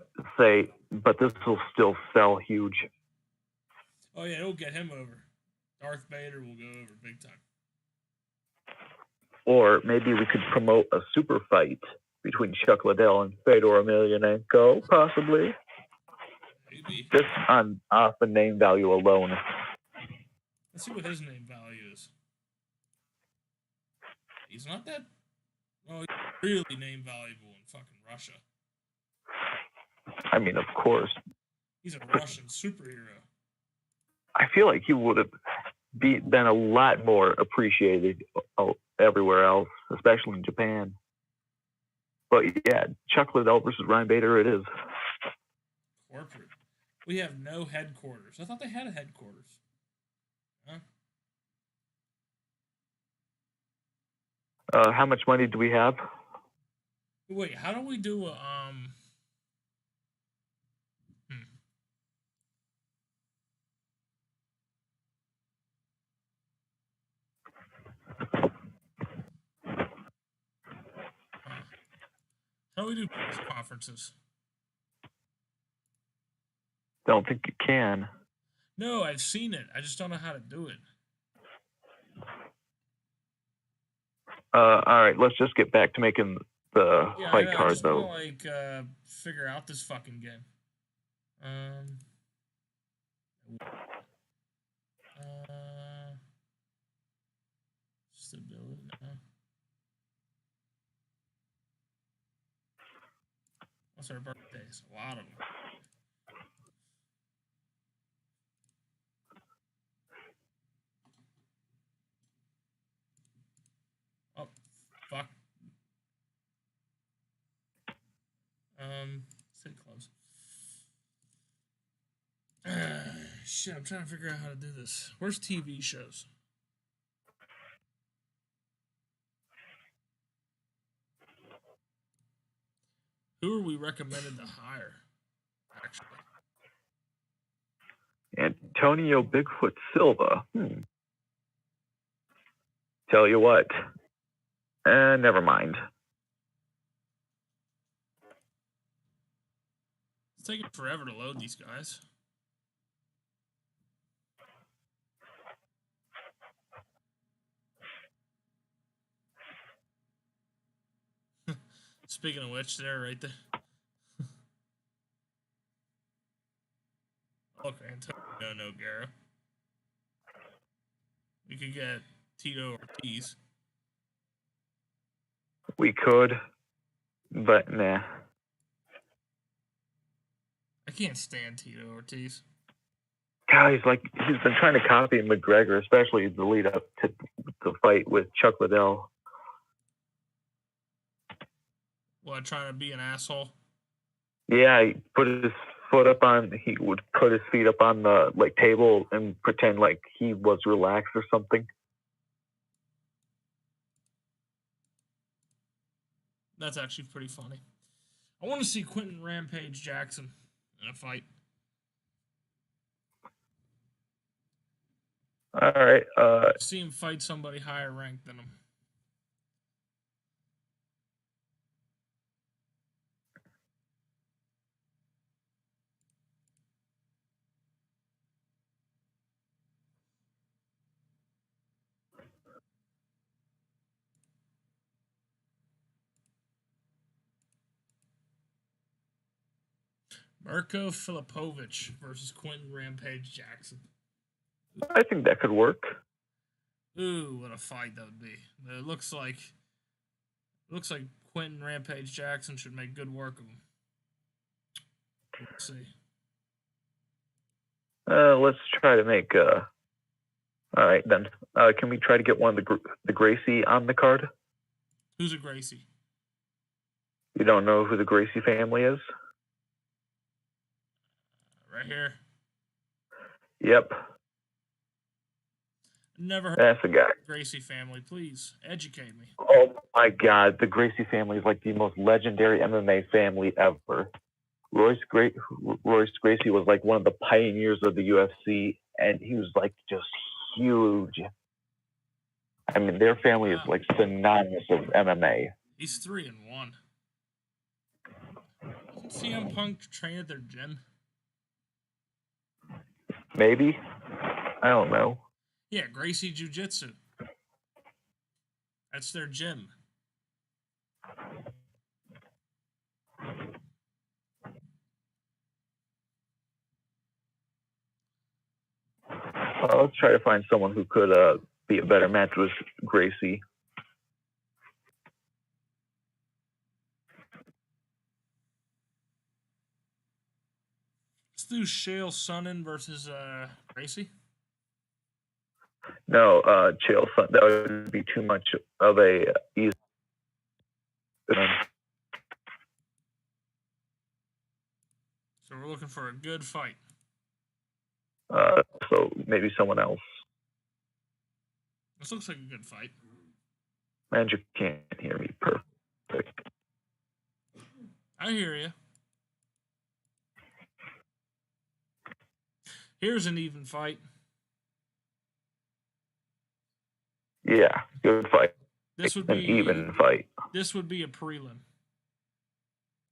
this will still sell huge. Oh, yeah, it'll get him over. Darth Vader will go over big time. Or maybe we could promote a super fight between Chuck Liddell and Fedor Emelianenko, possibly. Maybe. Just off the name value alone. Let's see what his name value is. He's not that... Oh, he's really name valuable in fucking Russia. I mean, of course. He's a Russian superhero. I feel like he would have been a lot more appreciated everywhere else, especially in Japan. But yeah, Chuck Liddell versus Ryan Bader, it is. Corporate. We have no headquarters. I thought they had a headquarters. Huh? How much money do we have? Wait, how do we do a How do we do press conferences? Don't think you can. No, I've seen it. I just don't know how to do it. All right, let's just get back to making the fight card, I just though. want to figure out this fucking game. Stability. No. What's our birthdays? A lot of them. Oh, fuck. Stay close. Shit, I'm trying to figure out how to do this. Where's TV shows? Who are we recommended to hire, actually? Antonio Bigfoot Silva. Tell you what. Never mind. It's taking forever to load these guys. Speaking of which, they're right there. Okay, Antonio Nogueira. We could get Tito Ortiz. We could, but nah. I can't stand Tito Ortiz. God, he's been trying to copy McGregor, especially the lead up to the fight with Chuck Liddell. What, trying to be an asshole? Yeah, he would put his feet up on the table and pretend like he was relaxed or something. That's actually pretty funny. I want to see Quentin Rampage Jackson in a fight. All right. See him fight somebody higher ranked than him. Mirko Filipovic versus Quentin Rampage Jackson. I think that could work. Ooh, what a fight that would be. It looks like Quentin Rampage Jackson should make good work of him. Let's see. Let's try to make all right then. Can we try to get one of the Gracie on the card? Who's a Gracie? You don't know who the Gracie family is? Right here. Yep. Never heard That's the guy. Gracie family. Please educate me. Oh my God, the Gracie family is like the most legendary MMA family ever. Royce Gracie was like one of the pioneers of the UFC, and he was like just huge. I mean, their family is like synonymous of MMA. He's 3-1. Doesn't CM Punk train at their gym? Maybe. I don't know. Yeah, Gracie Jiu-Jitsu. That's their gym. Let's try to find someone who could be a better match with Gracie. do Chael Sonnen versus Gracie. No, Chael Sonnen. That would be too much of a easy. So we're looking for a good fight. So maybe someone else. This looks like a good fight. Man, you can't hear me perfect. I hear you. Here's an even fight. Yeah, good fight. This would an be even fight. This would be a prelim.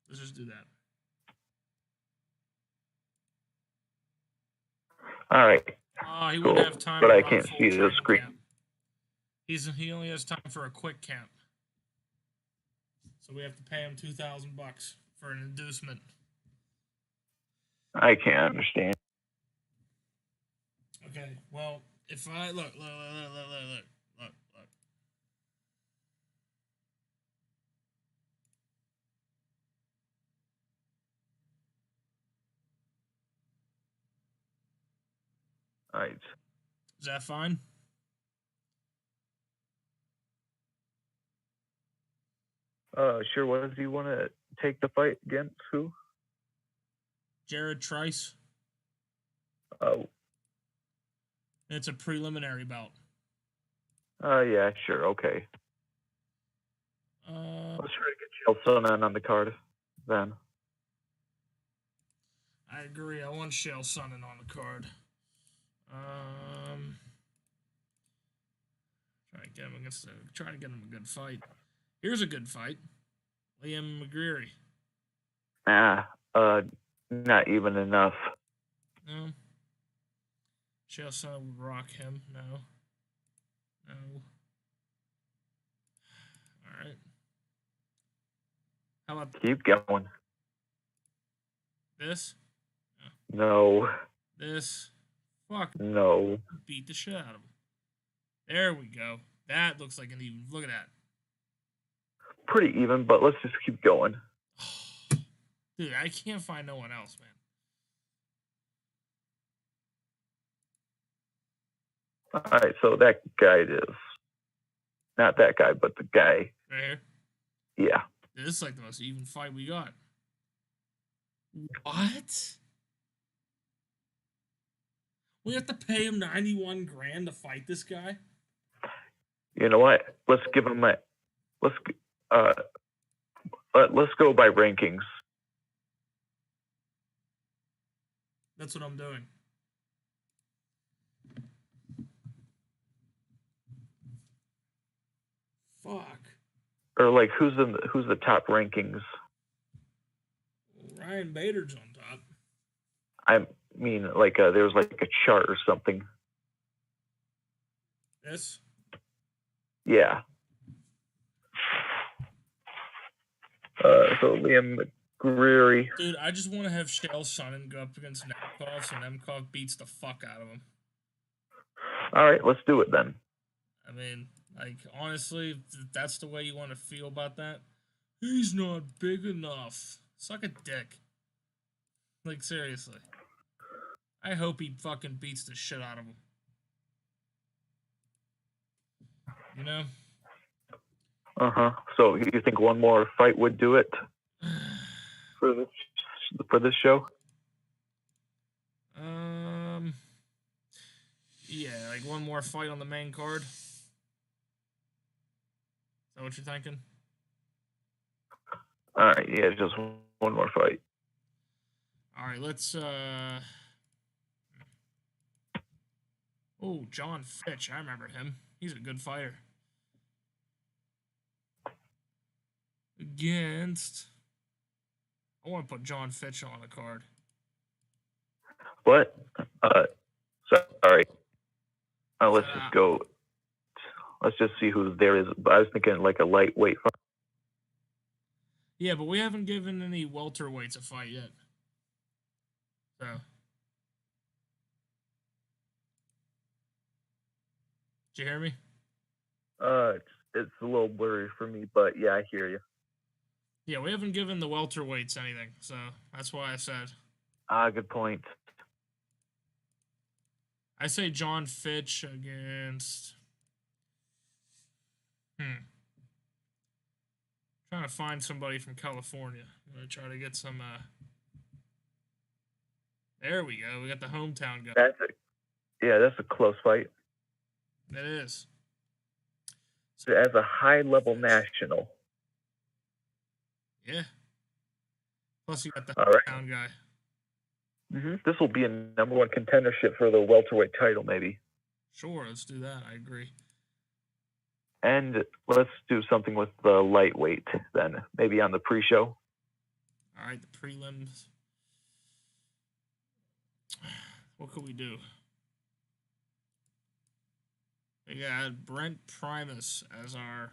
Let's just do that. All right. He wouldn't have time. But I can't see the screen. Camp. He only has time for a quick camp. So we have to pay him $2,000 for an inducement. I can't understand. Okay, well, if I look. All right. Is that fine? Sure. What does he want to take the fight against? Who? Jared Trice. Oh. It's a preliminary bout. Yeah, sure. Okay. Let's try to get Chael Sonnen on the card then. I agree. I want Chael Sonnen on the card. Try to get him a good fight. Here's a good fight. Liam McGreary. Not even enough. No. Chael Sonnen would rock him. No. All right. How about keep going? This? No. This? Fuck. No. Beat the shit out of him. There we go. That looks like an even. Look at that. Pretty even, but let's just keep going. Dude, I can't find no one else, man. All right, so that guy is not that guy, but the guy. Right here? Yeah. Dude, this is like the most even fight we got. What? We have to pay him $91,000 to fight this guy? You know what? Let's give him a. Let's go by rankings. That's what I'm doing. Fuck. Or like who's the top rankings? Ryan Bader's on top. I mean, like there was like a chart or something. This? Yeah. So Liam McGreary. Dude, I just want to have Chael Sonnen go up against Nemkov, so Nemkov beats the fuck out of him. All right, let's do it then. I mean, like, honestly, if that's the way you want to feel about that, he's not big enough. Suck a dick. Like, seriously. I hope he fucking beats the shit out of him. You know? So you think one more fight would do it for this show? Yeah, like one more fight on the main card. Is that what you're thinking? All right, yeah, just one more fight. All right, let's Oh, John Fitch, I remember him. He's a good fighter. Against... I want to put John Fitch on the card. What? Sorry. Let's just go. Let's just see who there is. I was thinking like a lightweight fight. Yeah, but we haven't given any welterweights a fight yet. So... Did you hear me? It's a little blurry for me, but yeah, I hear you. Yeah, we haven't given the welterweights anything, so that's why I said. Good point. I say John Fitch against. Trying to find somebody from California. I'm gonna try to get some. There we go. We got the hometown guy. That's a close fight. It is. So, as a high-level national. Yeah. Plus, you got the hometown guy. This will be a number one contendership for the welterweight title, maybe. Sure, let's do that. I agree. And let's do something with the lightweight then, maybe on the pre-show. All right, the prelims. What could we do? We got Brent Primus as our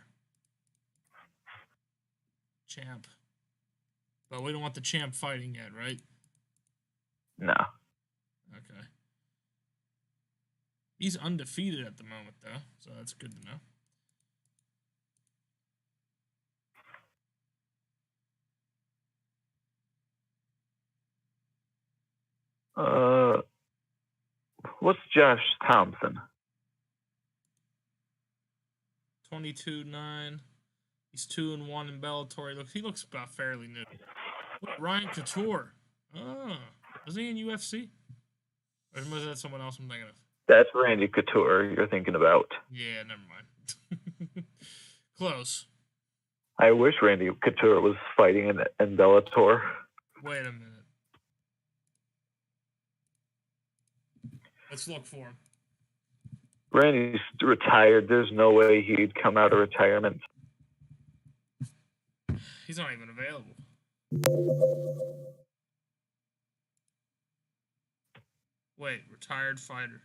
champ. But we don't want the champ fighting yet, right? No. Okay. He's undefeated at the moment, though, so that's good to know. What's Josh Thompson? 22-9. He's 2-1 in Bellator. He looks about fairly new. Wait, Ryan Couture. Oh, was he in UFC? Or was that someone else I'm thinking of? That's Randy Couture you're thinking about. Yeah, never mind. Close. I wish Randy Couture was fighting in Bellator. Wait a minute. Let's look for him. Randy's retired. There's no way he'd come out of retirement. He's not even available. Wait, retired fighter.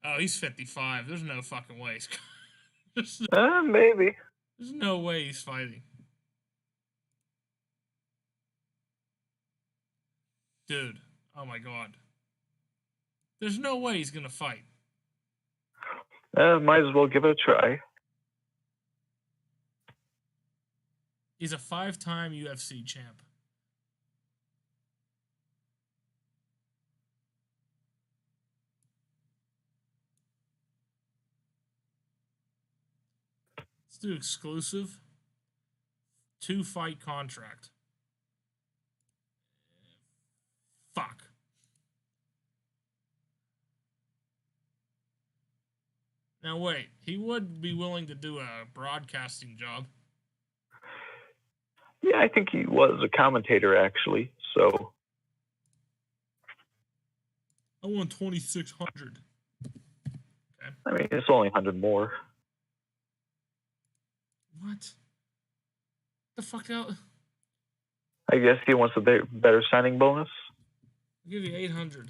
Oh, he's 55. There's no fucking way he's... Maybe. There's no way he's fighting. Dude, oh my god. There's no way he's gonna fight. Might as well give it a try. He's a 5-time UFC champ. Let's do exclusive. 2-fight contract. Fuck. Now wait, he would be willing to do a broadcasting job. Yeah, I think he was a commentator actually. So I want 2,600. Okay. I mean, it's only 100 more. What? The fuck out? I guess he wants a better signing bonus. I'll give you 800.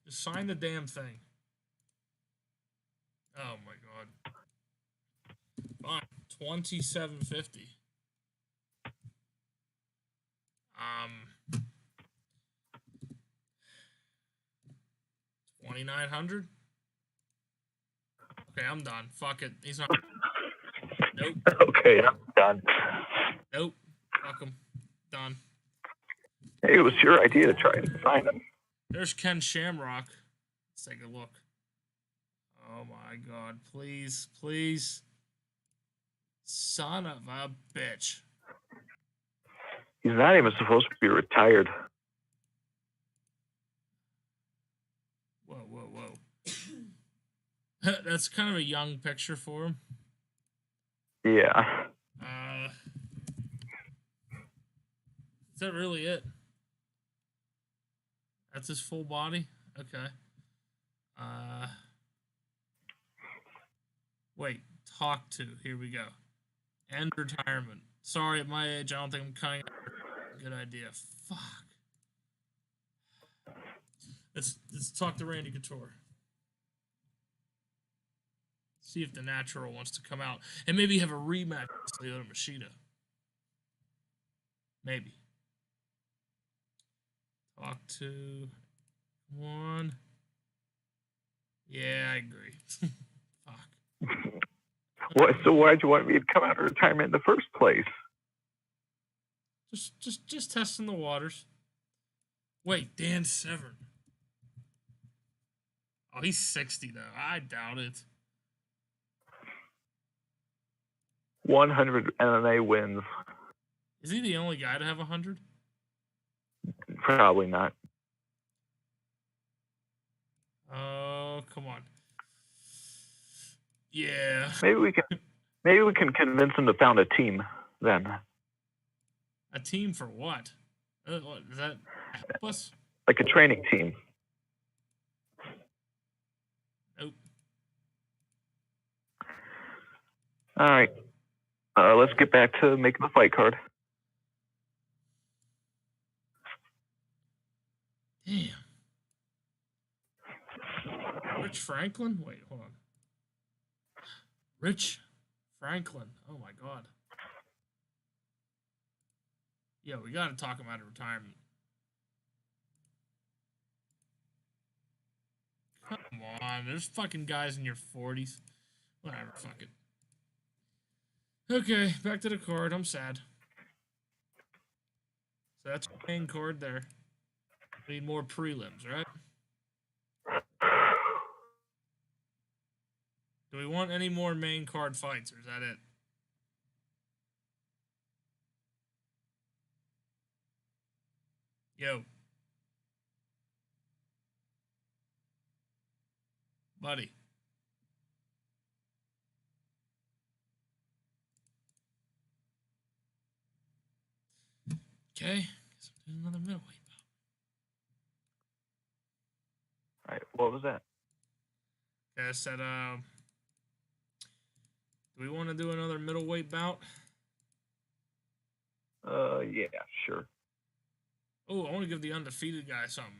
Just sign the damn thing. Oh my god. Fine. 2,750. 2,900. Okay, I'm done. Fuck it. He's not. Nope. Okay, I'm done. Nope. Fuck him. Done. Hey, it was your idea to try and sign him. There's Ken Shamrock. Let's take a look. Oh my god. Please. Please. Son of a bitch. He's not even supposed to be retired. Whoa, whoa, whoa. That's kind of a young picture for him. Yeah. Is that really it? That's his full body? Okay. Wait, talk to. Here we go. End retirement. Sorry, at my age, I don't think I'm cutting out. Good idea. Fuck. Let's talk to Randy Couture. See if the natural wants to come out. And maybe have a rematch with Lyoto Machida. Maybe. Talk to one. Yeah, I agree. Fuck. So why'd you want me to come out of retirement in the first place? Just testing the waters. Wait, Dan Severn. Oh, he's 60 though. I doubt it. 100 MMA wins. Is he the only guy to have 100? Probably not. Oh, come on. Yeah. Maybe we can convince him to found a team then. A team for what? What is that? Plus? Like a training team. Nope. All right. Let's get back to making the fight card. Damn. Rich Franklin? Wait, hold on. Rich Franklin. Oh my god. Yeah, we gotta talk him out of retirement. Come on, there's fucking guys in your 40s. Whatever, fuck it. Okay, back to the card. I'm sad. So that's the main card there. We need more prelims, right? Do we want any more main card fights, or is that it? Yo. Buddy. Okay. Guess I'm doing another middleweight bout. All right. What was that? Okay, I said, do we want to do another middleweight bout? Yeah, sure. Oh, I want to give the undefeated guy something.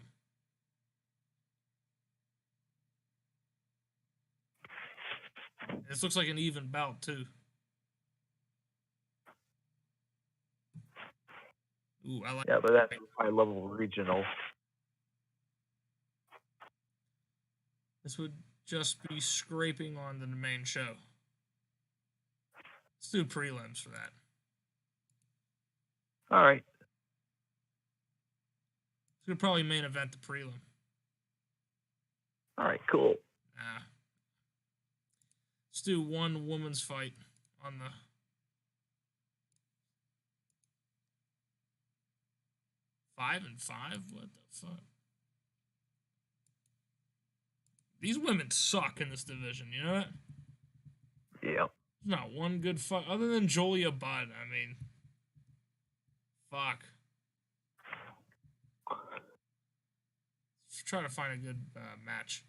This looks like an even bout, too. Ooh, I like. Yeah, but that's high level regional. This would just be scraping on the main show. Let's do prelims for that. All right. This could probably main event the prelim. All right, cool. Nah. Let's do one woman's fight on the. Five and 5? What the fuck? These women suck in this division, you know that? Yeah. Not one good fight other than Jolia Budd. I mean, fuck. Let's try to find a good match.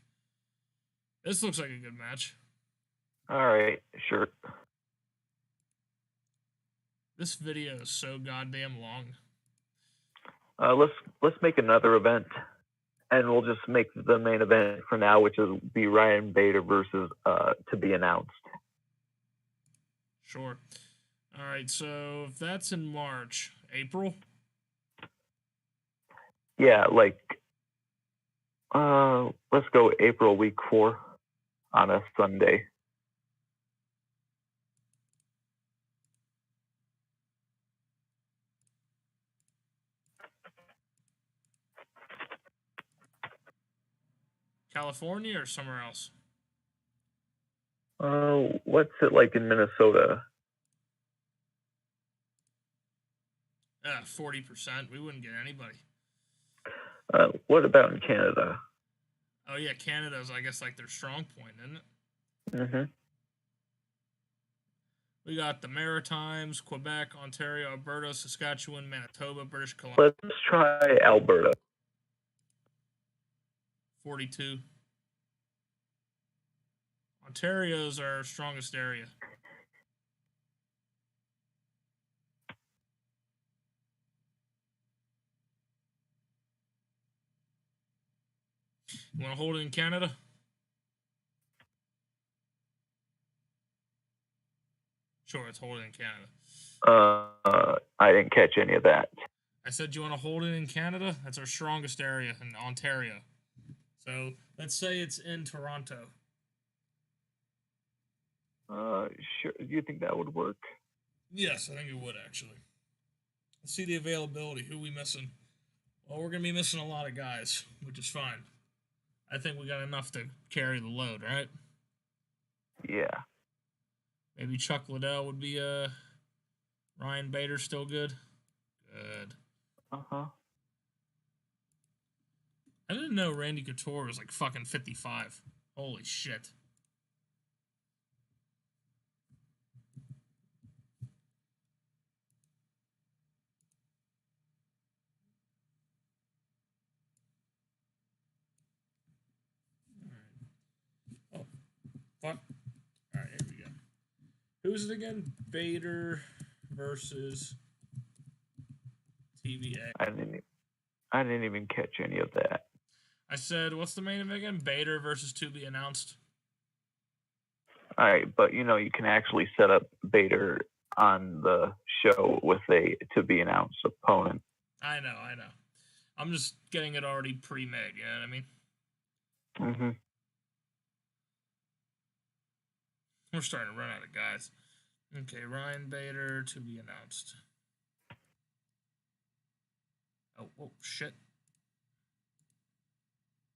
This looks like a good match. All right, sure. This video is so goddamn long. Let's make another event, and we'll just make the main event for now, which is be Ryan Bader versus to be announced. Sure. All right, so if that's in March, April? Yeah, like, let's go April week 4 on a Sunday. California or somewhere else? What's it like in Minnesota? 40%. We wouldn't get anybody. What about in Canada? Oh yeah, Canada's I guess like their strong point, isn't it? Mm-hmm. We got the Maritimes, Quebec, Ontario, Alberta, Saskatchewan, Manitoba, British Columbia. Let's try Alberta. 42. Ontario's our strongest area. You want to hold it in Canada? Sure, it's hold it in Canada. I didn't catch any of that. I said you want to hold it in Canada? That's our strongest area in Ontario. So let's say it's in Toronto. Sure. Do you think that would work? Yes, I think it would actually. Let's see the availability. Who we missing? Well, we're gonna be missing a lot of guys, which is fine. I think we got enough to carry the load, right? Yeah. Maybe Chuck Liddell would be Ryan Bader still good? Good. Uh-huh. I didn't know Randy Couture was like fucking 55. Holy shit. Oh, fuck. Alright, here we go. Who's it again? Bader versus TBA. I didn't even catch any of that. I said, what's the main event again? Bader versus to be announced. All right, but you can actually set up Bader on the show with a to be announced opponent. I know. I'm just getting it already pre-made, you know what I mean? Mm-hmm. We're starting to run out of guys. Okay, Ryan Bader to be announced. Oh, shit.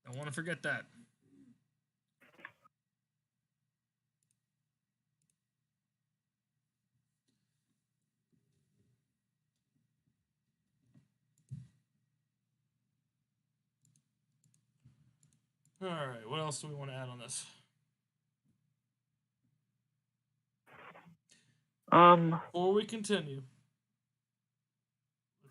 Don't want to forget that. Alright, what else do we want to add on this? Before we continue.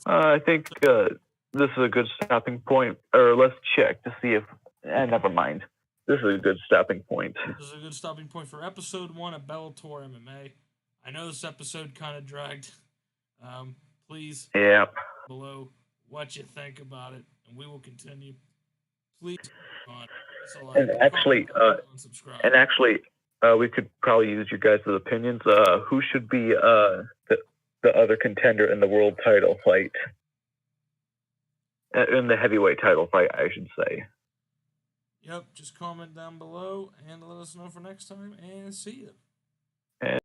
I think this is a good stopping point. Or let's check to see if... never mind. This is a good stopping point. This is a good stopping point for episode 1 of Bellator MMA. I know this episode kind of dragged. Please below what you think about it, and we will continue. Please and actually, we could probably use your guys' opinions. Who should be the other contender in the world title fight? In the heavyweight title fight, I should say. Yep, just comment down below and let us know for next time, and see you.